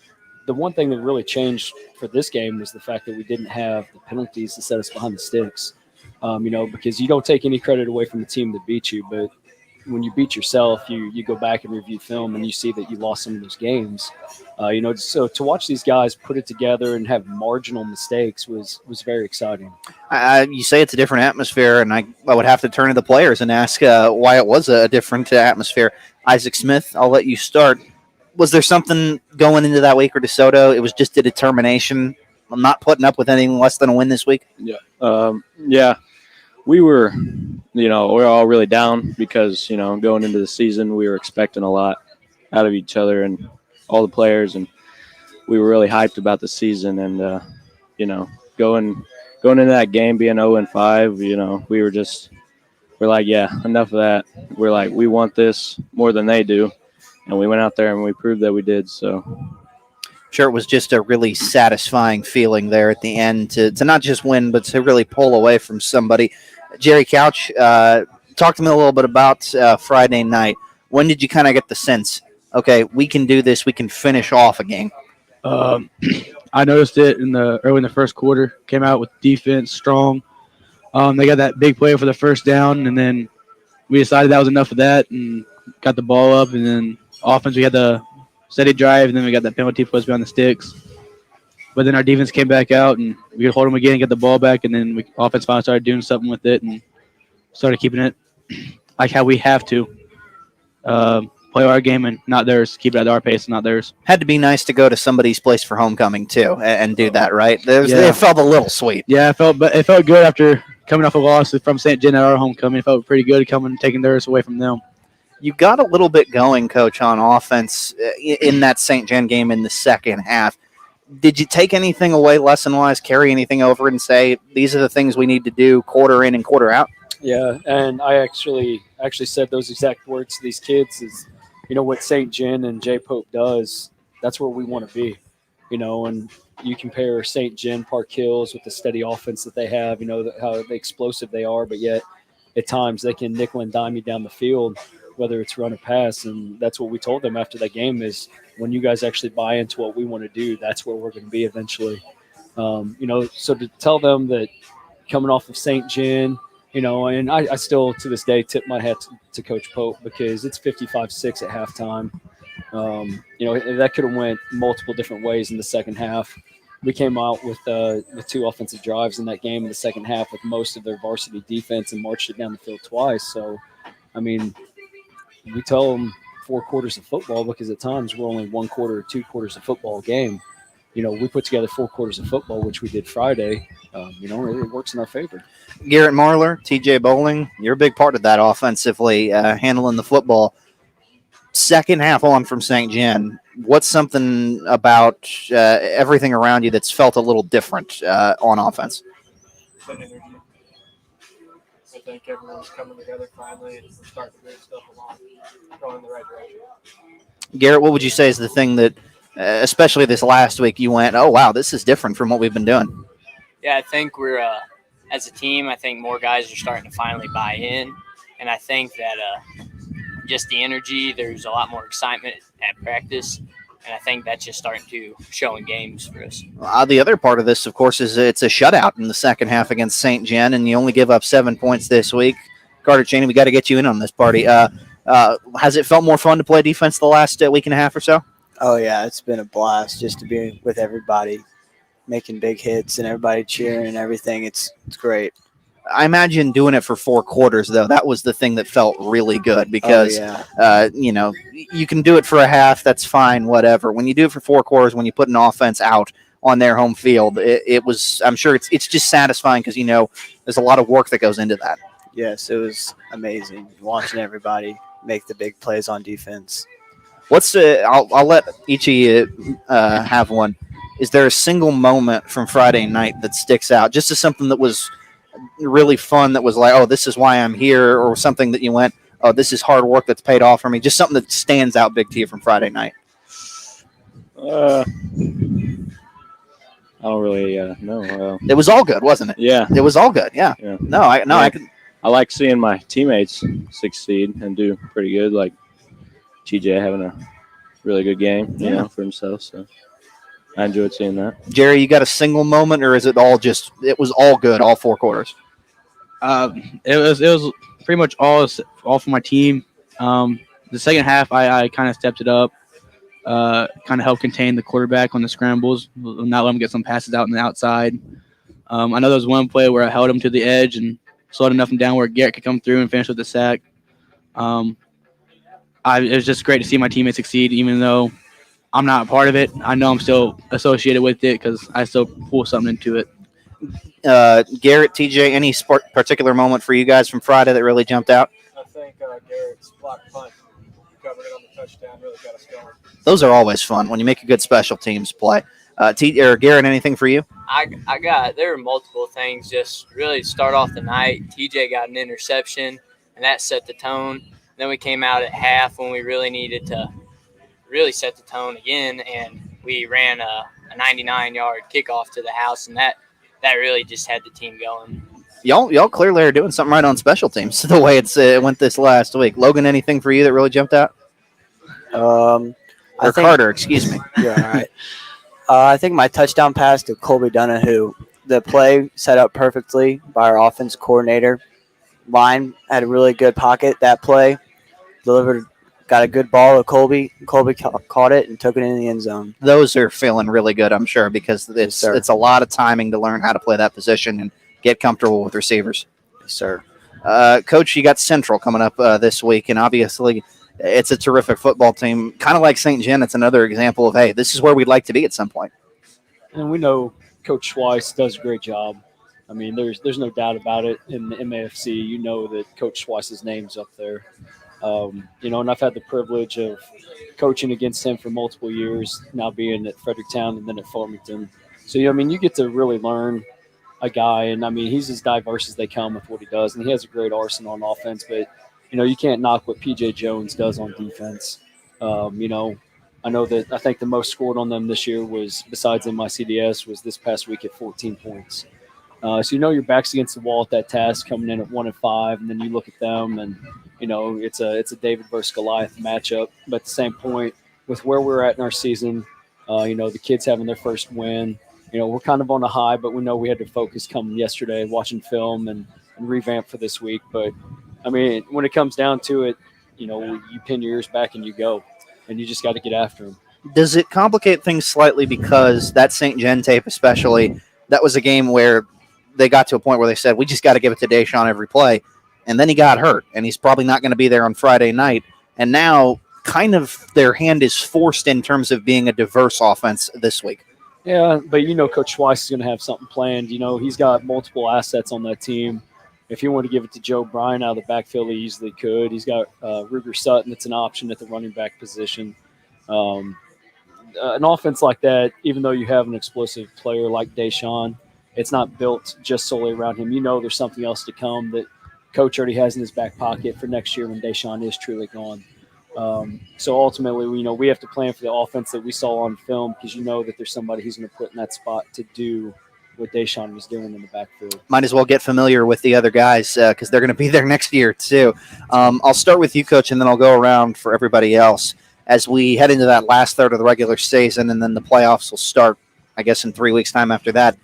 The one thing that really changed for this game was the fact that we didn't have the penalties to set us behind the sticks. Because you don't take any credit away from the team that beat you, but when you beat yourself, you go back and review film and you see that you lost some of those games. So to watch these guys put it together and have marginal mistakes was very exciting. You say it's a different atmosphere, and I would have to turn to the players and ask why it was a different atmosphere. Isaac Smith, I'll let you start. Was there something going into that week for DeSoto? It was just a determination. I'm not putting up with anything less than a win this week. Yeah. We were, we're all really down because, going into the season, we were expecting a lot out of each other and all the players, and we were really hyped about the season. And, going into that game being 0-5, we're like, yeah, enough of that. We're like, we want this more than they do. And we went out there and we proved that we did. So. Sure, it was just a really satisfying feeling there at the end to not just win, but to really pull away from somebody. Jerry Couch, talk to me a little bit about Friday night. When did you kind of get the sense, okay, we can do this, we can finish off a game? I noticed it early in the first quarter. Came out with defense strong. They got that big play for the first down, and then we decided that was enough of that and got the ball up. And then offense, we had the steady drive, and then we got that penalty push behind the sticks. But then our defense came back out, and we could hold them again and get the ball back, and then offense finally started doing something with it and started keeping it like how we have to. Play our game and not theirs, keep it at our pace and not theirs. Had to be nice to go to somebody's place for homecoming, too, and do that, right? It felt a little sweet. Yeah, it felt good after coming off a loss from St. Jen at our homecoming. It felt pretty good taking theirs away from them. You got a little bit going, Coach, on offense in that St. Jen game in the second half. Did you take anything away lesson-wise, carry anything over and say, these are the things we need to do quarter in and quarter out? Yeah, and I actually said those exact words to these kids is, what St. Jen and Jay Pope does, that's where we want to be, and you compare St. Jen Park Hills with the steady offense that they have, how explosive they are, but yet at times they can nickel and dime you down the field, whether it's run or pass. And that's what we told them after that game is when you guys actually buy into what we want to do, that's where we're going to be eventually. So to tell them that coming off of St. Jen, and I still to this day tip my hat to Coach Pope because it's 55-6 at halftime. That could have went multiple different ways in the second half. We came out with two offensive drives in that game in the second half with most of their varsity defense and marched it down the field twice. So, we tell them 4 quarters of football because at times we're only 1 quarter or 2 quarters of football game. We put together 4 quarters of football, which we did Friday. It works in our favor. Garrett Marler, TJ Bowling, you're a big part of that offensively, handling the football. Second half on from St. Jen, what's something about everything around you that's felt a little different on offense? I think everyone's coming together finally and we're starting to move stuff along, going in the right direction. Garrett, what would you say is the thing that, especially this last week, you went, oh, wow, this is different from what we've been doing? Yeah, I think we're, as a team, I think more guys are starting to finally buy in. And I think that just the energy. There's a lot more excitement at practice, and I think that's just starting to show in games for us. The other part of this, of course, is it's a shutout in the second half against St. Gen, and you only give up 7 points this week. Carter Cheney, we got to get you in on this party. Has it felt more fun to play defense the last week and a half or so? Oh, yeah, it's been a blast just to be with everybody, making big hits and everybody cheering and everything. It's great. I imagine doing it for 4 quarters, though. That was the thing that felt really good because, you can do it for a half. That's fine, whatever. When you do it for 4 quarters, when you put an offense out on their home field, it was, I'm sure it's just satisfying because, there's a lot of work that goes into that. Yes, it was amazing watching everybody make the big plays on defense. I'll let each of you have one. Is there a single moment from Friday night that sticks out? Just as something that was really fun, that was like, oh, this is why I'm here, or something that you went, oh, this is hard work that's paid off for me. Just something that stands out big to you from Friday night. I don't really know. It was all good, wasn't it? Yeah, it was all good. Yeah. I like seeing my teammates succeed and do pretty good. Like TJ having a really good game, for himself. So I enjoyed seeing that. Jerry, you got a single moment, or is it all it was all good, all 4 quarters? It was pretty much all for my team. The second half, I kind of stepped it up, kind of helped contain the quarterback on the scrambles, not let him get some passes out on the outside. I know there was one play where I held him to the edge and slowed enough him down where Garrett could come through and finish with the sack. It was just great to see my teammates succeed, even though I'm not a part of it. I know I'm still associated with it because I still pull something into it. Garrett, TJ, any particular moment for you guys from Friday that really jumped out? I think Garrett's block punt, covering it on the touchdown, really got us going. Those are always fun when you make a good special teams play. Garrett, anything for you? There were multiple things. Just really start off the night. TJ got an interception, and that set the tone. Then we came out at half when we really needed to really set the tone again, and we ran a 99-yard kickoff to the house, and that really just had the team going. Y'all clearly are doing something right on special teams the way it went this last week. Logan, anything for you that really jumped out? Carter, excuse me. Yeah, all right. I think my touchdown pass to Colby Donahue, the play set up perfectly by our offense coordinator. Line had a really good pocket. That play delivered, got a good ball to Colby. Colby caught it and took it in the end zone. Those are feeling really good, I'm sure, because it's a lot of timing to learn how to play that position and get comfortable with receivers. Yes, sir. Coach, you got Central coming up this week, and obviously it's a terrific football team. Kind of like St. Gen, it's another example of, hey, this is where we'd like to be at some point. And we know Coach Schweiss does a great job. I mean, there's no doubt about it. In the MAFC, you know that Coach Schweiss's name's up there. And I've had the privilege of coaching against him for multiple years, now being at Fredericktown and then at Farmington. So, you get to really learn a guy. And, he's as diverse as they come with what he does. And he has a great arsenal on offense. But, you can't knock what P.J. Jones does on defense. I know that I think the most scored on them this year was, besides in my CDS, was this past week at 14 points. So your back's against the wall at that task, coming in at 1-5, and then you look at them, and it's a David versus Goliath matchup. But at the same point, with where we're at in our season, the kids having their first win, we're kind of on a high, but we know we had to focus coming yesterday, watching film and revamp for this week. But when it comes down to it, you pin your ears back and you go, and you just got to get after them. Does it complicate things slightly because that St. Gen tape, especially, that was a game where they got to a point where they said, we just got to give it to Deshaun every play. And then he got hurt, and he's probably not going to be there on Friday night. And now kind of their hand is forced in terms of being a diverse offense this week. Yeah, but Coach Schweiss is going to have something planned. He's got multiple assets on that team. If he wanted to give it to Joe Bryan out of the backfield, he easily could. He's got Ruger Sutton that's an option at the running back position. An offense like that, even though you have an explosive player like Deshaun, it's not built just solely around him. There's something else to come that Coach already has in his back pocket for next year when Deshaun is truly gone. So ultimately, we have to plan for the offense that we saw on film because that there's somebody he's going to put in that spot to do what Deshaun was doing in the backfield. Might as well get familiar with the other guys because they're going to be there next year too. I'll start with you, Coach, and then I'll go around for everybody else as we head into that last third of the regular season, and then the playoffs will start, I guess, in 3 weeks' time after that.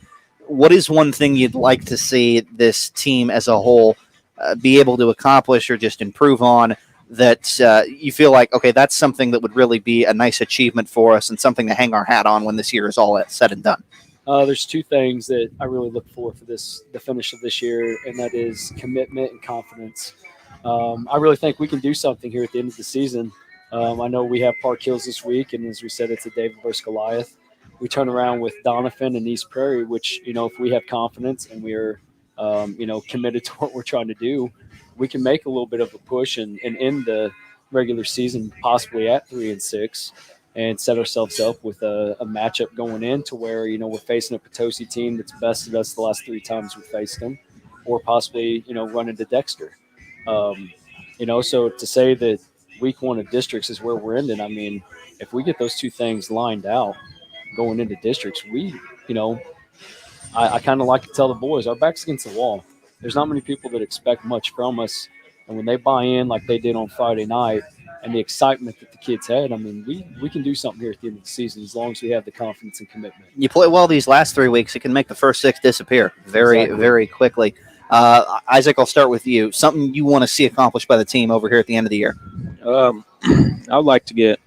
What is one thing you'd like to see this team as a whole be able to accomplish or just improve on that you feel like, okay, that's something that would really be a nice achievement for us and something to hang our hat on when this year is all said and done? There's two things that I really look for the finish of this year, and that is commitment and confidence. I really think we can do something here at the end of the season. I know we have Park Hills this week, and as we said, it's a David versus Goliath. We turn around with Donovan and East Prairie, which, if we have confidence and we're, committed to what we're trying to do, we can make a little bit of a push and end the regular season possibly at 3-6 and set ourselves up with a matchup going in to where, we're facing a Potosi team that's bested us the last 3 times we faced them, or possibly, run into Dexter. So to say that week 1 of districts is where we're ending, I mean, if we get those two things lined out going into districts, I kind of like to tell the boys, our back's against the wall. There's not many people that expect much from us. And when they buy in like they did on Friday night and the excitement that the kids had, I mean, we can do something here at the end of the season as long as we have the confidence and commitment. You play well these last 3 weeks, it can make the first 6 disappear very quickly. Isaac, I'll start with you. Something you want to see accomplished by the team over here at the end of the year? I would like to get,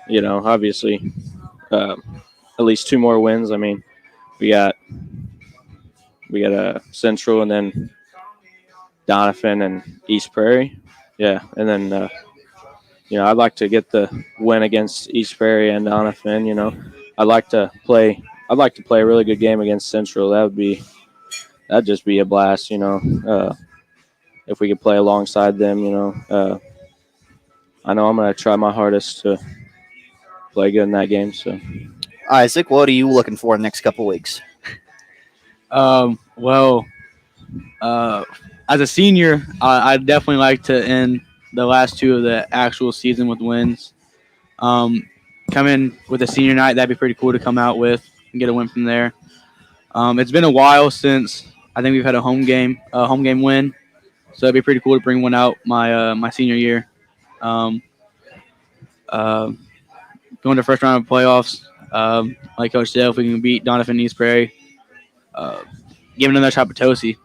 obviously at least 2 more wins. I mean, we got a Central and then Donovan and East Prairie. Yeah, and then I'd like to get the win against East Prairie and Donovan. I'd like to play a really good game against Central. That'd just be a blast. If we could play alongside them. I know I'm gonna try my hardest to play good in that game. So, Isaac, what are you looking for in the next couple of weeks? As a senior, I'd definitely like to end the last 2 of the actual season with wins. Come in with a senior night, that'd be pretty cool to come out with and get a win from there. It's been a while since I think we've had a home game win, so it'd be pretty cool to bring one out my senior year. Going to first round of playoffs, like Coach said, if we can beat Donovan East Prairie, give another shot Potosi.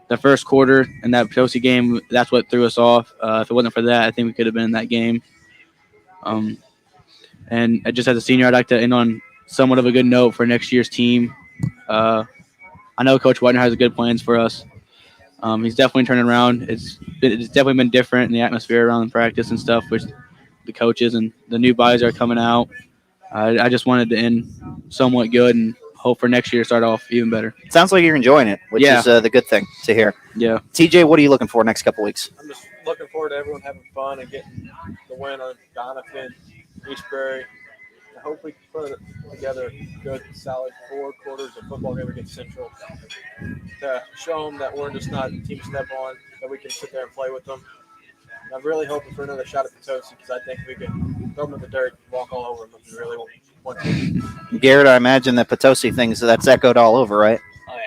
The first quarter in that Potosi game, that's what threw us off. If it wasn't for that, I think we could have been in that game. And just as a senior, I'd like to end on somewhat of a good note for next year's team. I know Coach Whitener has good plans for us. He's definitely turning around. It's definitely been different in the atmosphere around the practice and stuff with the coaches and the new bodies are coming out. I just wanted to end somewhat good and hope for next year to start off even better. Sounds like you're enjoying it, which is the good thing to hear. Yeah. TJ, what are you looking for next couple weeks? I'm just looking forward to everyone having fun and getting the win on Donovan, East Prairie. I hope we can put together a good, solid 4 quarters of football game against Central to show them that we're just not a team to step on, that we can sit there and play with them. And I'm really hoping for another shot at Potosi because I think we can throw them in the dirt and walk all over them if we really want to. Garrett, I imagine the Potosi things, that's echoed all over, right? Oh,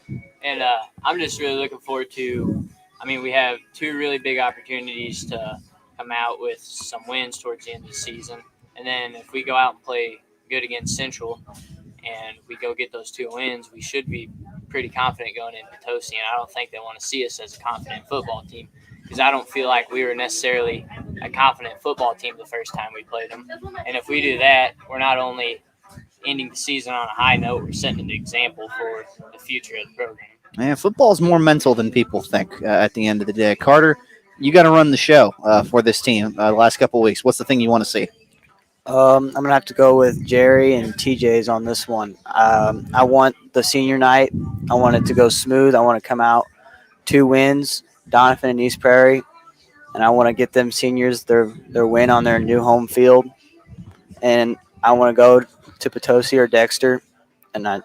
yeah. And I'm just really looking forward to we have 2 really big opportunities to come out with some wins towards the end of the season. And then if we go out and play good against Central and we go get those 2 wins, we should be pretty confident going into Potosi. And I don't think they want to see us as a confident football team because I don't feel like we were necessarily a confident football team the first time we played them. And if we do that, we're not only ending the season on a high note, we're setting an example for the future of the program. Man, football is more mental than people think at the end of the day. Carter, you got to run the show for this team the last couple of weeks. What's the thing you want to see? I'm going to have to go with Jerry and TJ's on this one. I want the senior night. I want it to go smooth. I want to come out 2 wins, Donovan and East Prairie, and I want to get them seniors their win on their new home field. And I want to go to Potosi or Dexter, and I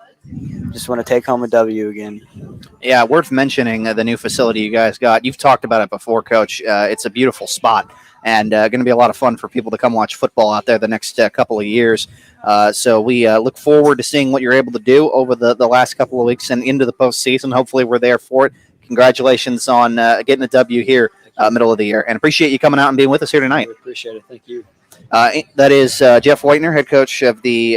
just want to take home a W again. Yeah, worth mentioning the new facility you guys got. You've talked about it before, Coach. It's a beautiful spot. and going to be a lot of fun for people to come watch football out there the next couple of years. So we look forward to seeing what you're able to do over the last couple of weeks and into the postseason. Hopefully we're there for it. Congratulations on getting a W here middle of the year, and appreciate you coming out and being with us here tonight. We appreciate it. Thank you. That is Jeff Whitener, head coach of the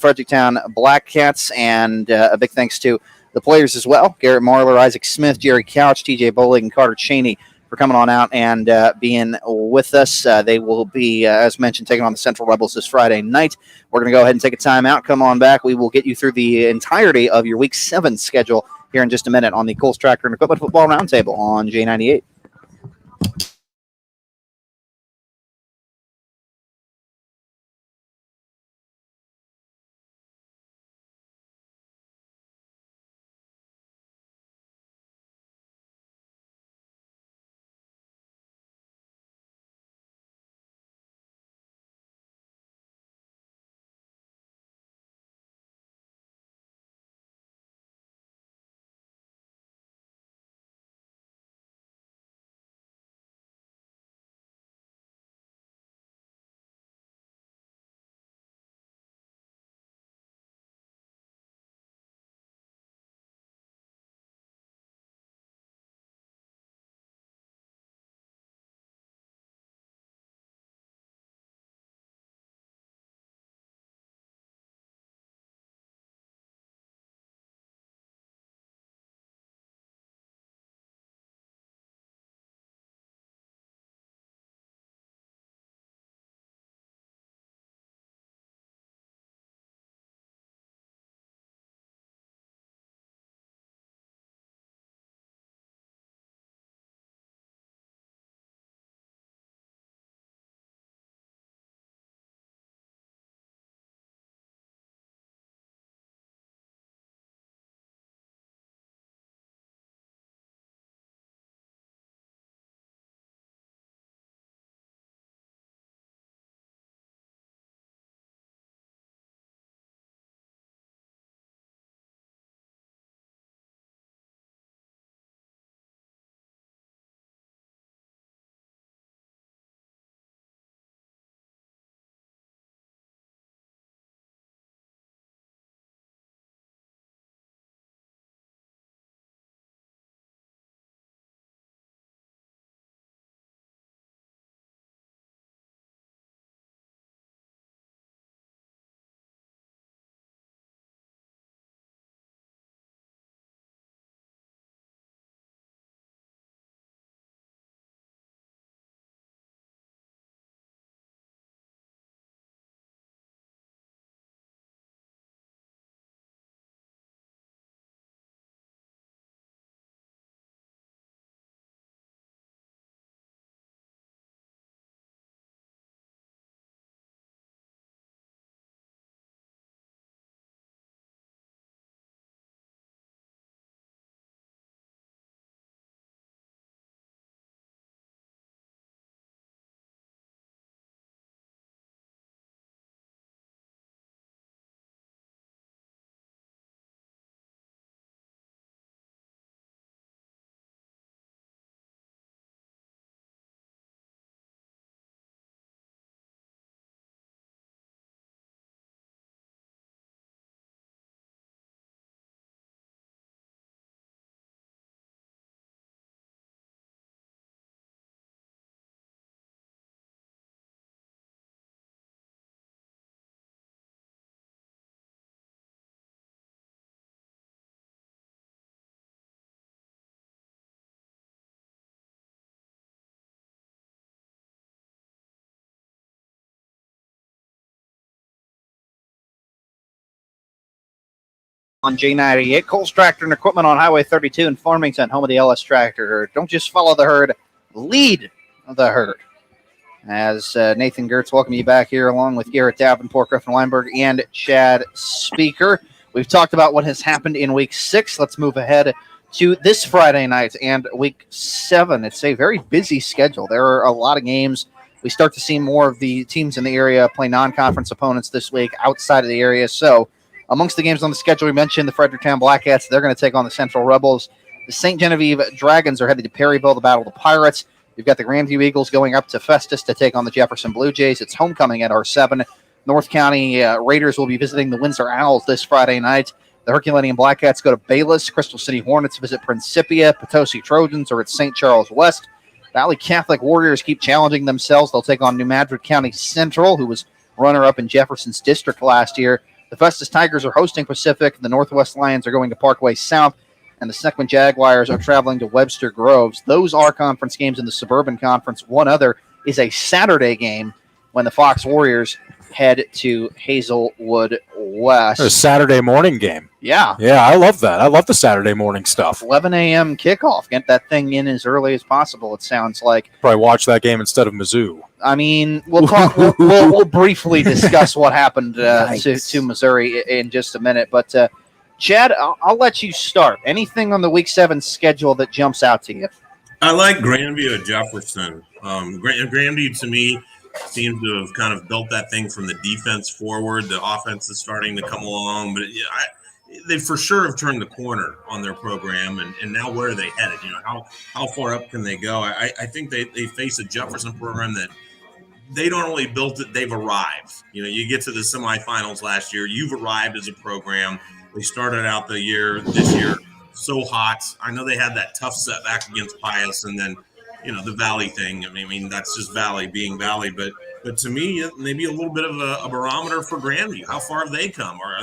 Fredericktown Black Cats, and a big thanks to the players as well: Garrett Marler, Isaac Smith, Jerry Couch, TJ Bowling, and Carter Cheney for coming on out and being with us. They will be, as mentioned, taking on the Central Rebels this Friday night. We're going to go ahead and take a time out. Come on back. We will get you through the entirety of your Week 7 schedule here in just a minute on the Coles Tractor and Equipment Football Roundtable on J98. On J98, Coles Tractor and Equipment on Highway 32 in Farmington, home of the LS Tractor. Don't just follow the herd, lead the herd. As Nathan Gertz welcome you back here along with Garrett Davenport, Griffin Weinberg, and Chad Speaker. We've talked about what has happened in Week 6. Let's move ahead to this Friday night and Week 7. It's a very busy schedule. There are a lot of games. We start to see more of the teams in the area play non-conference opponents this week outside of the area. So amongst the games on the schedule, we mentioned the Fredericktown Blackcats. They're going to take on the Central Rebels. The St. Genevieve Dragons are headed to Perryville to battle the Pirates. You've got the Grandview Eagles going up to Festus to take on the Jefferson Blue Jays. It's homecoming at R7. North County Raiders will be visiting the Windsor Owls this Friday night. The Herculaneum Blackcats go to Bayless. Crystal City Hornets visit Principia. Potosi Trojans are at St. Charles West. Valley Catholic Warriors keep challenging themselves. They'll take on New Madrid County Central, who was runner-up in Jefferson's district last year. The Festus Tigers are hosting Pacific. The Northwest Lions are going to Parkway South. And the Sequin Jaguars are traveling to Webster Groves. Those are conference games in the Suburban Conference. One other is a Saturday game when the Fox Warriors head to Hazelwood West. A Saturday morning game. Yeah. Yeah, I love that. I love the Saturday morning stuff. 11 a.m. kickoff. Get that thing in as early as possible, it sounds like. Probably watch that game instead of Mizzou. I mean, we'll talk. we'll briefly discuss what happened to Missouri in just a minute. But, Chad, I'll let you start. Anything on the Week 7 schedule that jumps out to you? I like Grandview at Jefferson. Grandview, to me, seems to have kind of built that thing from the defense forward. The offense is starting to come along, but they for sure have turned the corner on their program, and now where are they headed? You know, how far up can they go? I think they face a Jefferson program that they don't only built it, they've arrived. You know, you get to the semifinals last year, you've arrived as a program. They started out this year so hot. I know they had that tough setback against Pius, and then the Valley thing. I mean, that's just Valley being Valley. But to me, maybe a little bit of a barometer for Grandview. How far have they come? Or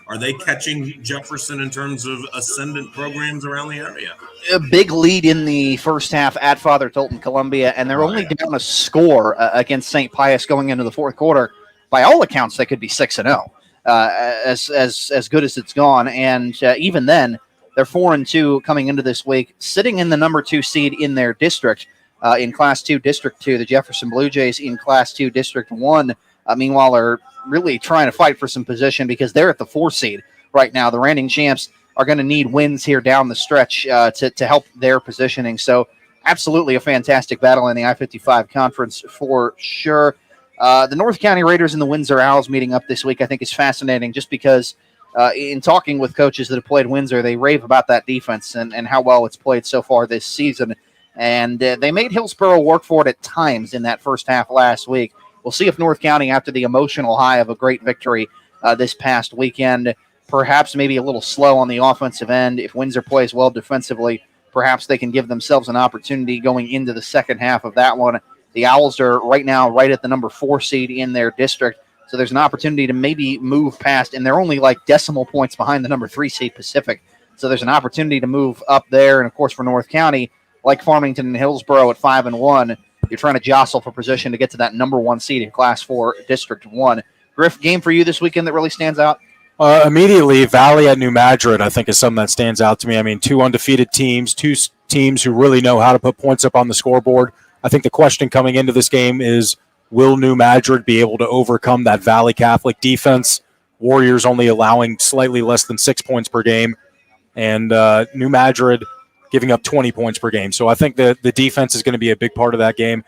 are they catching Jefferson in terms of ascendant programs around the area? A big lead in the first half at Father Tolton Columbia, and they're only down a score against St. Pius going into the fourth quarter. By all accounts, they could be 6-0, as good as it's gone. And even then, they're 4-2 coming into this week, sitting in the number 2 seed in their district in Class 2, District 2. The Jefferson Blue Jays in Class 2, District 1, meanwhile, are really trying to fight for some position because they're at the 4 seed right now. The reigning champs are going to need wins here down the stretch to help their positioning. So absolutely a fantastic battle in the I-55 Conference for sure. The North County Raiders and the Windsor Owls meeting up this week I think is fascinating just because in talking with coaches that have played Windsor, they rave about that defense and how well it's played so far this season. And they made Hillsboro work for it at times in that first half last week. We'll see if North County, after the emotional high of a great victory this past weekend, perhaps maybe a little slow on the offensive end. If Windsor plays well defensively, perhaps they can give themselves an opportunity going into the second half of that one. The Owls are right now right at the number 4 seed in their district. So there's an opportunity to maybe move past, and they're only like decimal points behind the number 3 seed Pacific. So there's an opportunity to move up there. And, of course, for North County, like Farmington and Hillsboro at 5-1, you're trying to jostle for position to get to that number 1 seed in Class 4, District 1. Griff, game for you this weekend that really stands out? Immediately, Valley at New Madrid, I think, is something that stands out to me. I mean, 2 undefeated teams, 2 teams who really know how to put points up on the scoreboard. I think the question coming into this game is, will New Madrid be able to overcome that Valley Catholic defense? Warriors only allowing slightly less than 6 points per game, and New Madrid giving up 20 points per game. So I think the defense is going to be a big part of that game.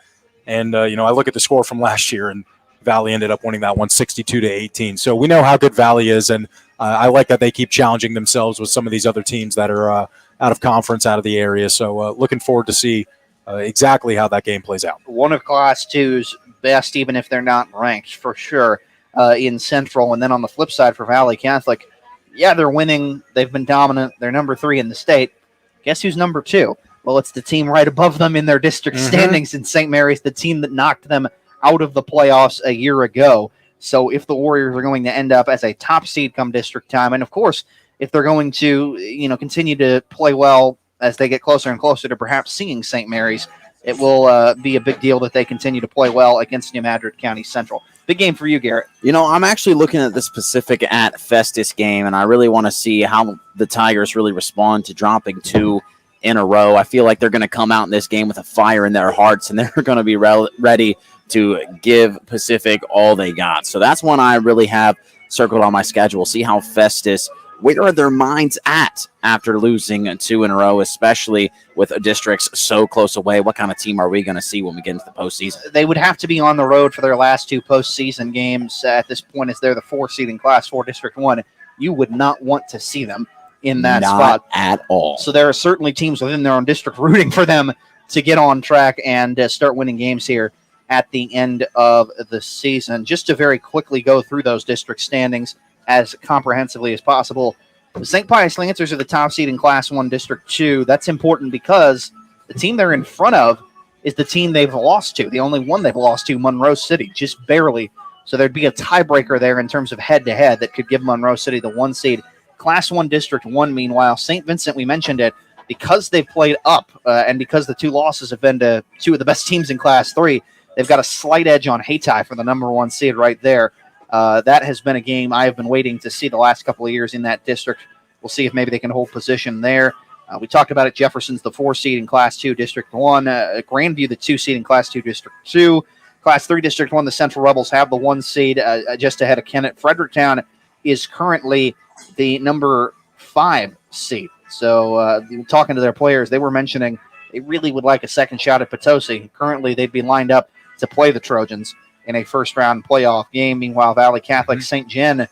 And, I look at the score from last year, and Valley ended up winning that one 62-18. So we know how good Valley is, and I like that they keep challenging themselves with some of these other teams that are out of conference, out of the area. So looking forward to see exactly how that game plays out. One of Class 2's best, even if they're not ranked, for sure, in Central. And then on the flip side for Valley Catholic, yeah, they're winning. They've been dominant. They're number 3 in the state. Guess who's number 2? Well, it's the team right above them in their district standings in St. Mary's, the team that knocked them out of the playoffs a year ago. So if the Warriors are going to end up as a top seed come district time, and of course, if they're going to, continue to play well as they get closer and closer to perhaps seeing St. Mary's, it will be a big deal that they continue to play well against New Madrid County Central. Big game for you, Garrett. I'm actually looking at this Pacific at Festus game, and I really want to see how the Tigers really respond to dropping 2 in a row. I feel like they're going to come out in this game with a fire in their hearts, and they're going to be ready to give Pacific all they got. So that's one I really have circled on my schedule. See how Festus, where are their minds at after losing 2 in a row, especially with districts so close away? What kind of team are we going to see when we get into the postseason? They would have to be on the road for their last 2 postseason games at this point, as they're the 4 seed in Class 4 District 1. You would not want to see them in that spot at all. So there are certainly teams within their own district rooting for them to get on track and start winning games here at the end of the season. Just to very quickly go through those district standings as comprehensively as possible. The St. Pius Lancers are the top seed in Class 1 District 2. That's important because the team they're in front of is the team they've lost to. The only one they've lost to, Monroe City, just barely. So there'd be a tiebreaker there in terms of head-to-head that could give Monroe City the 1 seed. Class 1 District 1, meanwhile, St. Vincent, we mentioned it, because they've played up and because the 2 losses have been to 2 of the best teams in Class 3, they've got a slight edge on Hayti for the number 1 seed right there. That has been a game I have been waiting to see the last couple of years in that district. We'll see if maybe they can hold position there. We talked about it. Jefferson's the 4 seed in Class 2, District 1. Grandview, the 2 seed in Class 2, District 2. Class 3, District 1, the Central Rebels have the 1 seed just ahead of Kennett. Fredericktown is currently the number 5 seed. So talking to their players, they were mentioning they really would like a second shot at Potosi. Currently, they'd be lined up to play the Trojans in a first-round playoff game. Meanwhile, Valley Catholic, St. Gen, the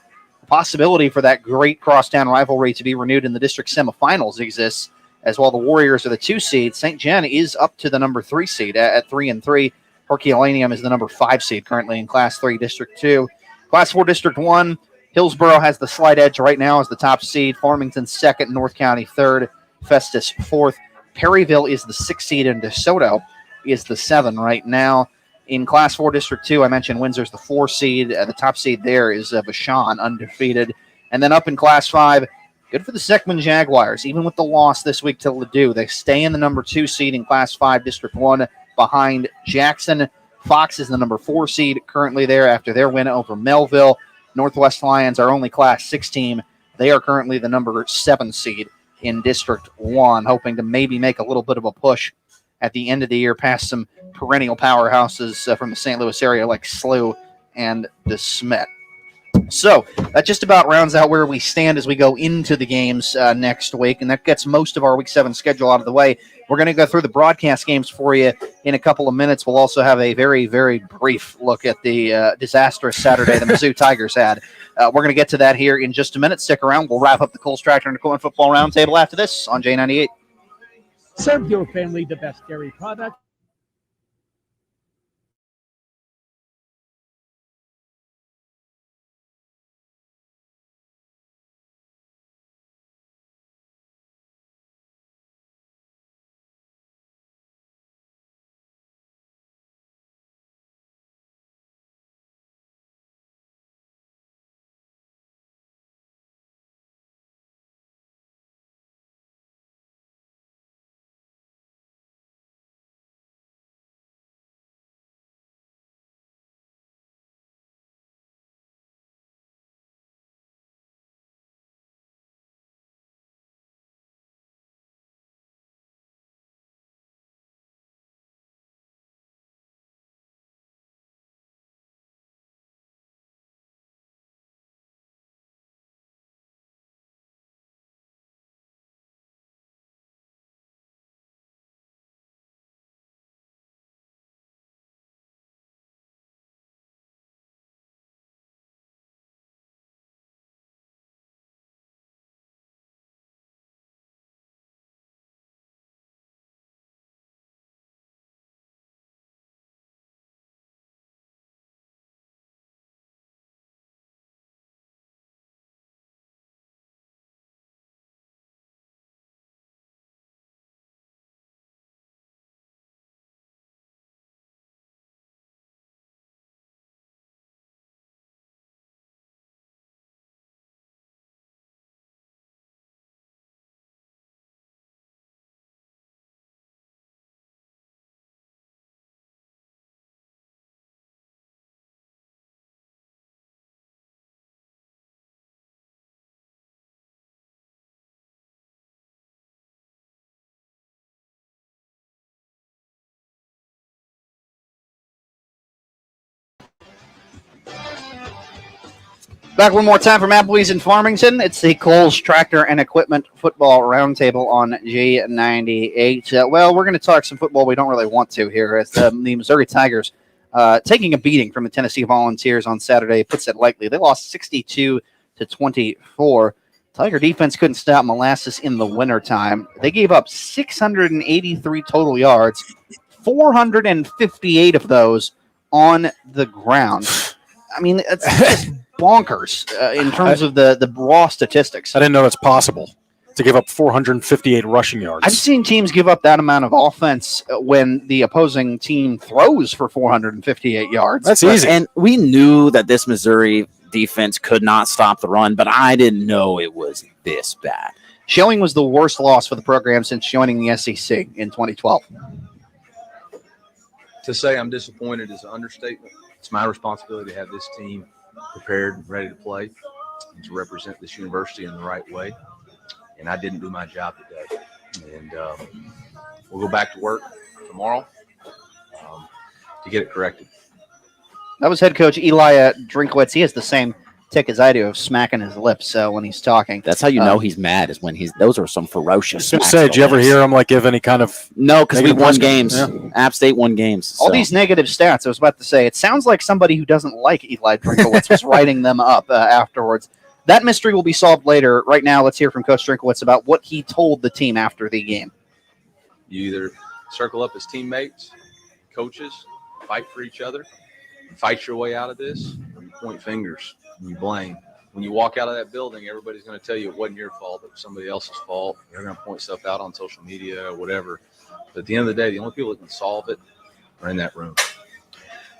possibility for that great crosstown rivalry to be renewed in the district semifinals exists, as while the Warriors are the 2 seed. St. Gen is up to the number 3 seed at 3-3. Herculaneum is the number 5 seed currently in Class 3, District 2. Class 4, District 1, Hillsboro has the slight edge right now as the top seed. Farmington 2nd, North County 3rd, Festus 4th. Perryville is the 6th seed, and DeSoto is the 7 right now. In Class 4, District 2, I mentioned Windsor's the 4 seed. The top seed there is Vashon, undefeated. And then up in Class 5, good for the Seckman Jaguars. Even with the loss this week to Ladue, they stay in the number 2 seed in Class 5, District 1, behind Jackson. Fox is the number 4 seed currently there after their win over Melville. Northwest Lions, our only Class 6 team, they are currently the number 7 seed in District 1, hoping to maybe make a little bit of a push at the end of the year past some perennial powerhouses from the St. Louis area like SLU and DeSmet. So that just about rounds out where we stand as we go into the games next week, and that gets most of our Week 7 schedule out of the way. We're going to go through the broadcast games for you in a couple of minutes. We'll also have a very, very brief look at the disastrous Saturday the Mizzou Tigers had. We're going to get to that here in just a minute. Stick around. We'll wrap up the Kohl's Tractor and Equipment Football Roundtable after this on J98. Serve your family the best dairy product. Back one more time from Applebee's in Farmington. It's the Kohl's Tractor and Equipment Football Roundtable on J98. Well, we're going to talk some football we don't really want to here. As the Missouri Tigers taking a beating from the Tennessee Volunteers on Saturday puts it lightly. They lost 62-24. Tiger defense couldn't stop molasses in the wintertime. They gave up 683 total yards, 458 of those on the ground. I mean, it's just bonkers in terms of the raw statistics. I didn't know that's possible to give up 458 rushing yards. I've seen teams give up that amount of offense when the opposing team throws for 458 yards. That's easy. And we knew that this Missouri defense could not stop the run, but I didn't know it was this bad. Showing was the worst loss for the program since joining the SEC in 2012. To say I'm disappointed is an understatement. It's my responsibility to have this team prepared and ready to play and to represent this university in the right way. And I didn't do my job today. And we'll go back to work tomorrow to get it corrected. That was head coach Eli Drinkwitz. He has the same tick as I do of smacking his lips when he's talking. That's how you know he's mad, is when those are some ferocious. I was going to say, did you ever hear him give any kind of... No, because we won games. Yeah. App State won games. All these negative stats, I was about to say, it sounds like somebody who doesn't like Eli Drinkwitz was writing them up afterwards. That mystery will be solved later. Right now, let's hear from Coach Drinkwitz about what he told the team after the game. You either circle up as teammates, coaches, fight for each other, fight your way out of this, or you point fingers and you blame. When you walk out of that building, everybody's going to tell you it wasn't your fault, it was somebody else's fault. They're going to point stuff out on social media or whatever. But at the end of the day, the only people that can solve it are in that room.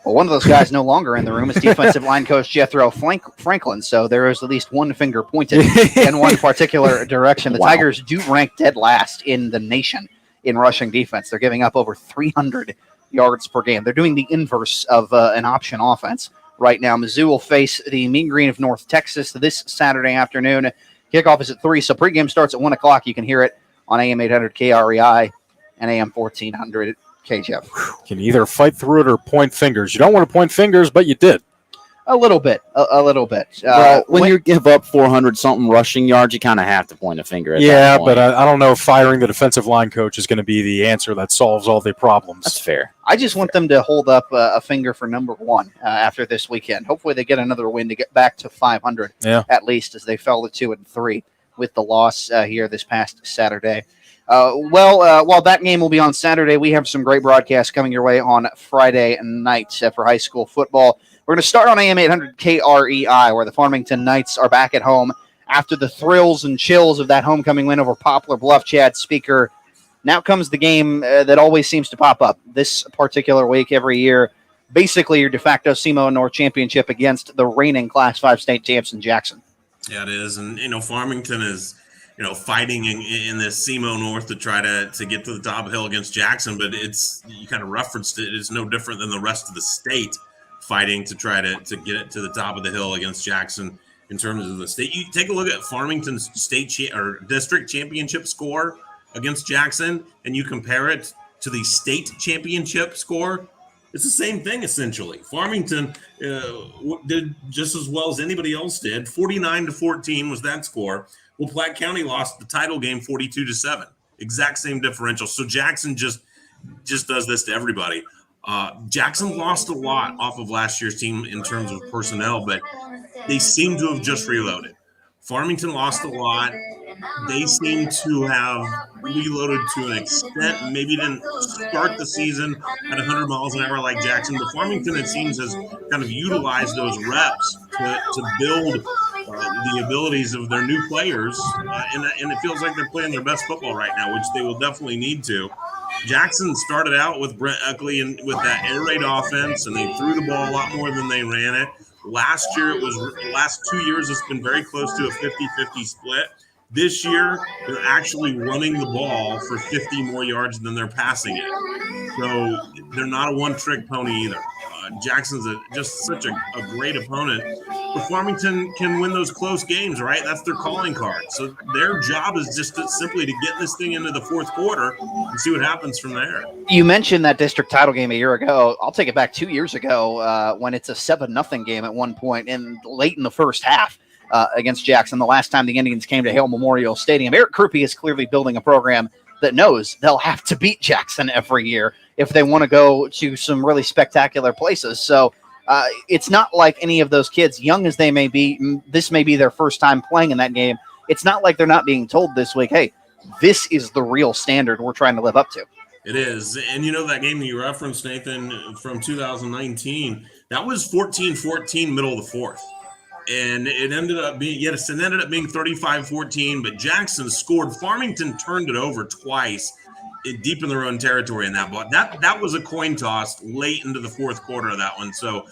Well, one of those guys no longer in the room is defensive line coach Jethro Franklin, so there is at least one finger pointed in one particular direction. The Tigers do rank dead last in the nation in rushing defense. They're giving up over 300 yards per game. They're doing the inverse of an option offense right now. Mizzou will face the Mean Green of North Texas this Saturday afternoon. Kickoff is at 3, so pregame starts at 1 o'clock. You can hear it on AM 800 KREI and AM 1400 KJF. Can either fight through it or point fingers. You don't want to point fingers, but you did. A little bit. When you give up 400-something rushing yards, you kind of have to point a finger at that Yeah, point. but I don't know if firing the defensive line coach is going to be the answer that solves all their problems. That's fair. I just want them to hold up a finger for number 1 after this weekend. Hopefully they get another win to get back to 500 at least, as they fell to 2-3 with the loss here this past Saturday. While that game will be on Saturday, we have some great broadcasts coming your way on Friday night for high school football. We're going to start on AM 800 KREI, where the Farmington Knights are back at home after the thrills and chills of that homecoming win over Poplar Bluff. Chad Speaker. Now comes the game that always seems to pop up this particular week every year. Basically, your de facto SEMO North Championship against the reigning Class 5 state champs in Jackson. Yeah, it is. And, Farmington is, fighting in this SEMO North to try to get to the top of the hill against Jackson. But you kind of referenced it. It's no different than the rest of the state fighting to try to get it to the top of the hill against Jackson in terms of the state. You take a look at Farmington's or district championship score against Jackson, and you compare it to the state championship score. It's the same thing, essentially. Farmington did just as well as anybody else did. 49-14 was that score. Well, Platte County lost the title game 42-7. Exact same differential. So Jackson just does this to everybody. Jackson lost a lot off of last year's team in terms of personnel, but they seem to have just reloaded. Farmington lost a lot. They seem to have reloaded to an extent. Maybe didn't start the season at 100 miles an hour like Jackson, but Farmington, it seems, has kind of utilized those reps to build the abilities of their new players, and it feels like they're playing their best football right now, which they will definitely need to. Jackson started out with Brent Uckley and with that air raid offense, and they threw the ball a lot more than they ran it. Last year, the last 2 years, it's been very close to a 50-50 split. This year, they're actually running the ball for 50 more yards than they're passing it. So they're not a one-trick pony either. Jackson's just such a great opponent. But Farmington can win those close games, right? That's their calling card. So their job is just simply to get this thing into the fourth quarter and see what happens from there. You mentioned that district title game a year ago. I'll take it back 2 years ago when it's a 7-0 game at one point and late in the first half against Jackson. The last time the Indians came to Hale Memorial Stadium. Eric Krupe is clearly building a program that knows they'll have to beat Jackson every year if they want to go to some really spectacular places. So it's not like any of those kids, young as they may be, this may be their first time playing in that game. it's not like they're not being told this week, hey, this is the real standard we're trying to live up to. It is. And that game that you referenced, Nathan, from 2019, that was 14-14 middle of the fourth. And it ended up being 35-14, but Jackson scored. Farmington turned it over twice deep in their own territory in that ball. That was a coin toss late into the fourth quarter of that one. So,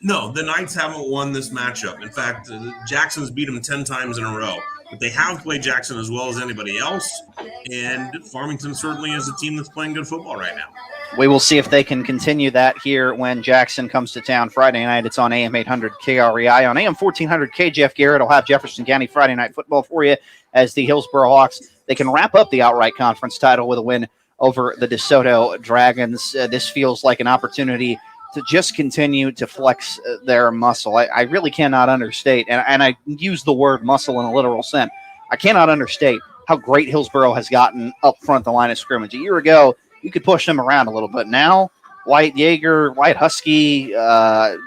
no, the Knights haven't won this matchup. In fact, Jackson's beat them 10 times in a row. But they have played Jackson as well as anybody else. And Farmington certainly is a team that's playing good football right now. We will see if they can continue that here when Jackson comes to town Friday night. It's on AM 800 KREI. On AM 1400 Jeff Garrett will have Jefferson County Friday Night Football for you as the Hillsboro Hawks. They can wrap up the outright conference title with a win over the DeSoto Dragons. This feels like an opportunity to just continue to flex their muscle. I really cannot understate, and I use the word muscle in a literal sense. I cannot understate how great Hillsboro has gotten up front the line of scrimmage. A year ago, you could push them around a little bit. Now, Wyatt Yeager, Wyatt Husky,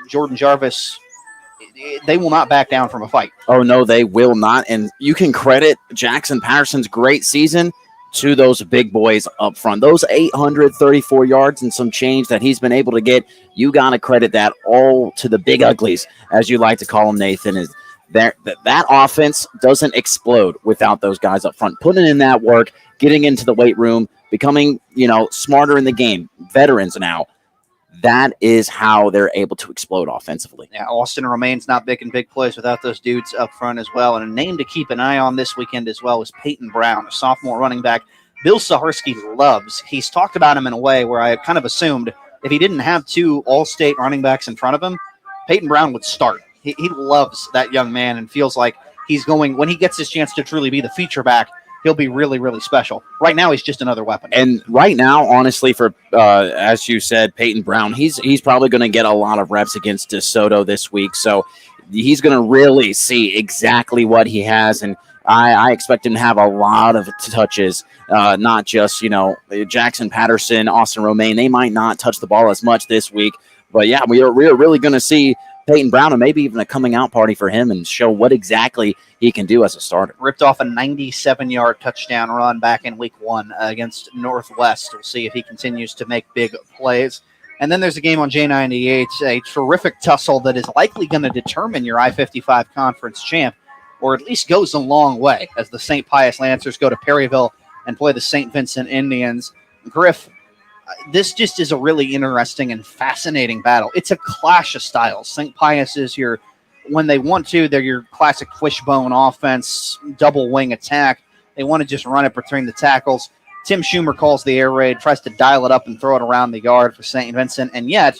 Jordan Jarvis, they will not back down from a fight. Oh, no, they will not. And you can credit Jackson Patterson's great season to those big boys up front. Those 834 yards and some change that he's been able to get, you got to credit that all to the big uglies, as you like to call them, Nathan. Is that offense doesn't explode without those guys up front, putting in that work, getting into the weight room, becoming, smarter in the game, veterans now. That is how they're able to explode offensively. Yeah, Austin Romain's not making big plays without those dudes up front as well. And a name to keep an eye on this weekend as well is Peyton Brown, a sophomore running back Bill Saharsky loves. He's talked about him in a way where I kind of assumed if he didn't have two all-state running backs in front of him, Peyton Brown would start. He loves that young man and feels like he's going, when he gets his chance to truly be the feature back, he'll be really, really special. Right now, he's just another weapon. And right now, honestly, for as you said, Peyton Brown, he's probably going to get a lot of reps against DeSoto this week. So he's going to really see exactly what he has. And I expect him to have a lot of touches, not just, Jackson Patterson, Austin Romain. They might not touch the ball as much this week. But, yeah, we're really going to see Peyton Brown and maybe even a coming out party for him and show what exactly he can do as a starter. Ripped off a 97-yard touchdown run back in week 1 against Northwest. We'll see if he continues to make big plays. And then there's a game on J98, a terrific tussle that is likely going to determine your I-55 conference champ, or at least goes a long way as the St. Pius Lancers go to Perryville and play the St. Vincent Indians. Griff, this just is a really interesting and fascinating battle. It's a clash of styles. St. Pius is when they want to, they're your classic wishbone offense, double wing attack. They want to just run it between the tackles. Tim Schumer calls the air raid, tries to dial it up and throw it around the yard for St. Vincent. And yet,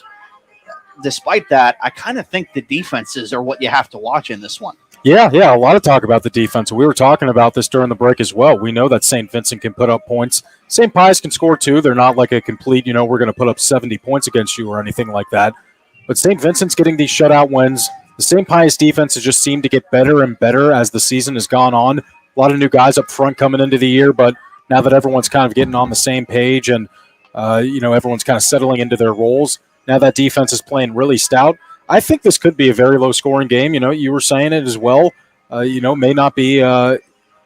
despite that, I kind of think the defenses are what you have to watch in this one. Yeah, a lot of talk about the defense. We were talking about this during the break as well. We know that St. Vincent can put up points. St. Pius can score too. They're not like a complete, we're going to put up 70 points against you or anything like that. But St. Vincent's getting these shutout wins. The St. Pius defense has just seemed to get better and better as the season has gone on. A lot of new guys up front coming into the year, but now that everyone's kind of getting on the same page and, everyone's kind of settling into their roles, now that defense is playing really stout. I think this could be a very low-scoring game. You were saying it as well. May not be, a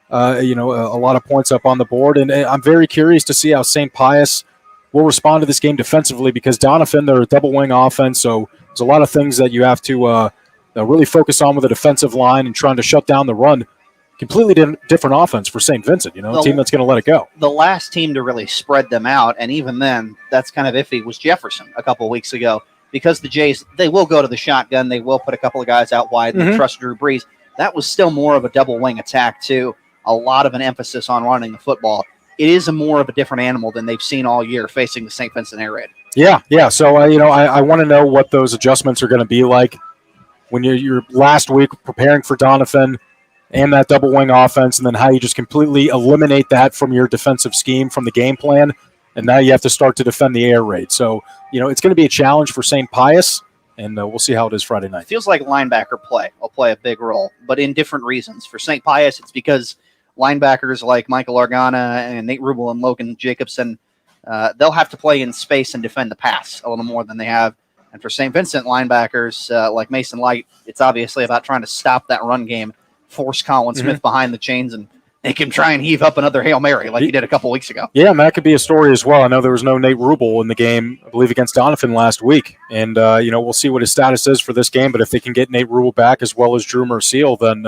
lot of points up on the board. And I'm very curious to see how St. Pius will respond to this game defensively because Donovan, they're a double-wing offense, so there's a lot of things that you have to really focus on with the defensive line and trying to shut down the run. Completely different offense for St. Vincent, a team that's going to let it go. The last team to really spread them out, and even then, that's kind of iffy, was Jefferson a couple weeks ago. Because the Jays, they will go to the shotgun. They will put a couple of guys out wide and trust Drew Brees. That was still more of a double wing attack, too. A lot of an emphasis on running the football. It is more of a different animal than they've seen all year facing the St. Vincent Air Raid. Yeah. So, I want to know what those adjustments are going to be like when you're last week preparing for Donovan and that double wing offense, and then how you just completely eliminate that from your defensive scheme, from the game plan. And now you have to start to defend the air raid. So, it's going to be a challenge for St. Pius, and we'll see how it is Friday night. It feels like linebacker play will play a big role, but in different reasons. For St. Pius, it's because linebackers like Michael Argana and Nate Rubel and Logan Jacobson, they'll have to play in space and defend the pass a little more than they have. And for St. Vincent linebackers like Mason Light, it's obviously about trying to stop that run game force Colin Smith behind the chains and make him try and heave up another Hail Mary like he did a couple weeks ago. Yeah, and that could be a story as well. I know there was no Nate Rubel in the game, I believe, against Donovan last week. And, we'll see what his status is for this game. But if they can get Nate Rubel back as well as Drew Merciel, then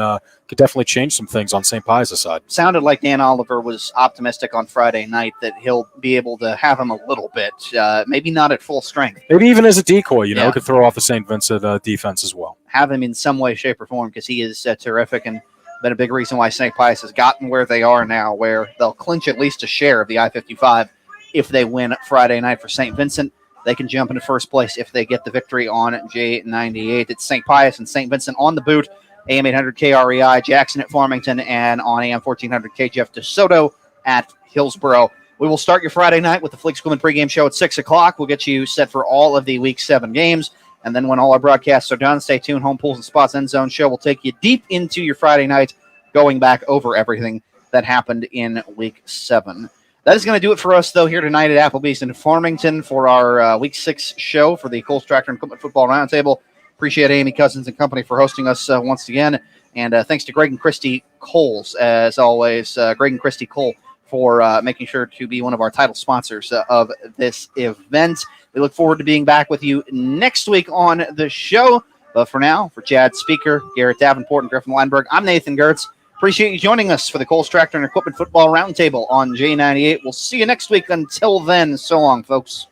could definitely change some things on St. Pius' side. Sounded like Dan Oliver was optimistic on Friday night that he'll be able to have him a little bit, maybe not at full strength. Maybe even as a decoy, could throw off the St. Vincent defense as well. Have him in some way, shape, or form because he is terrific and been a big reason why St. Pius has gotten where they are now, where they'll clinch at least a share of the I-55 if they win Friday night for St. Vincent. They can jump into first place if they get the victory on J98. It's St. Pius and St. Vincent on the boot. AM 800 KREI, Jackson at Farmington, and on AM 1400 KGF DeSoto at Hillsboro. We will start your Friday night with the Fleet Schoolman pregame show at 6 o'clock. We'll get you set for all of the Week 7 games. And then when all our broadcasts are done, stay tuned. Home Pools and Spots End Zone show will take you deep into your Friday night, going back over everything that happened in Week 7. That is going to do it for us, though, here tonight at Applebee's in Farmington for our Week 6 show for the Coles Tractor and Equipment Football Roundtable. Appreciate Amy Cousins and company for hosting us once again. And thanks to Greg and Christy Coles, as always. Greg and Christy Cole for making sure to be one of our title sponsors of this event. We look forward to being back with you next week on the show. But for now, for Chad Speaker, Garrett Davenport, and Griffin Weinberg, I'm Nathan Gertz. Appreciate you joining us for the Coles Tractor and Equipment Football Roundtable on J98. We'll see you next week. Until then, so long, folks.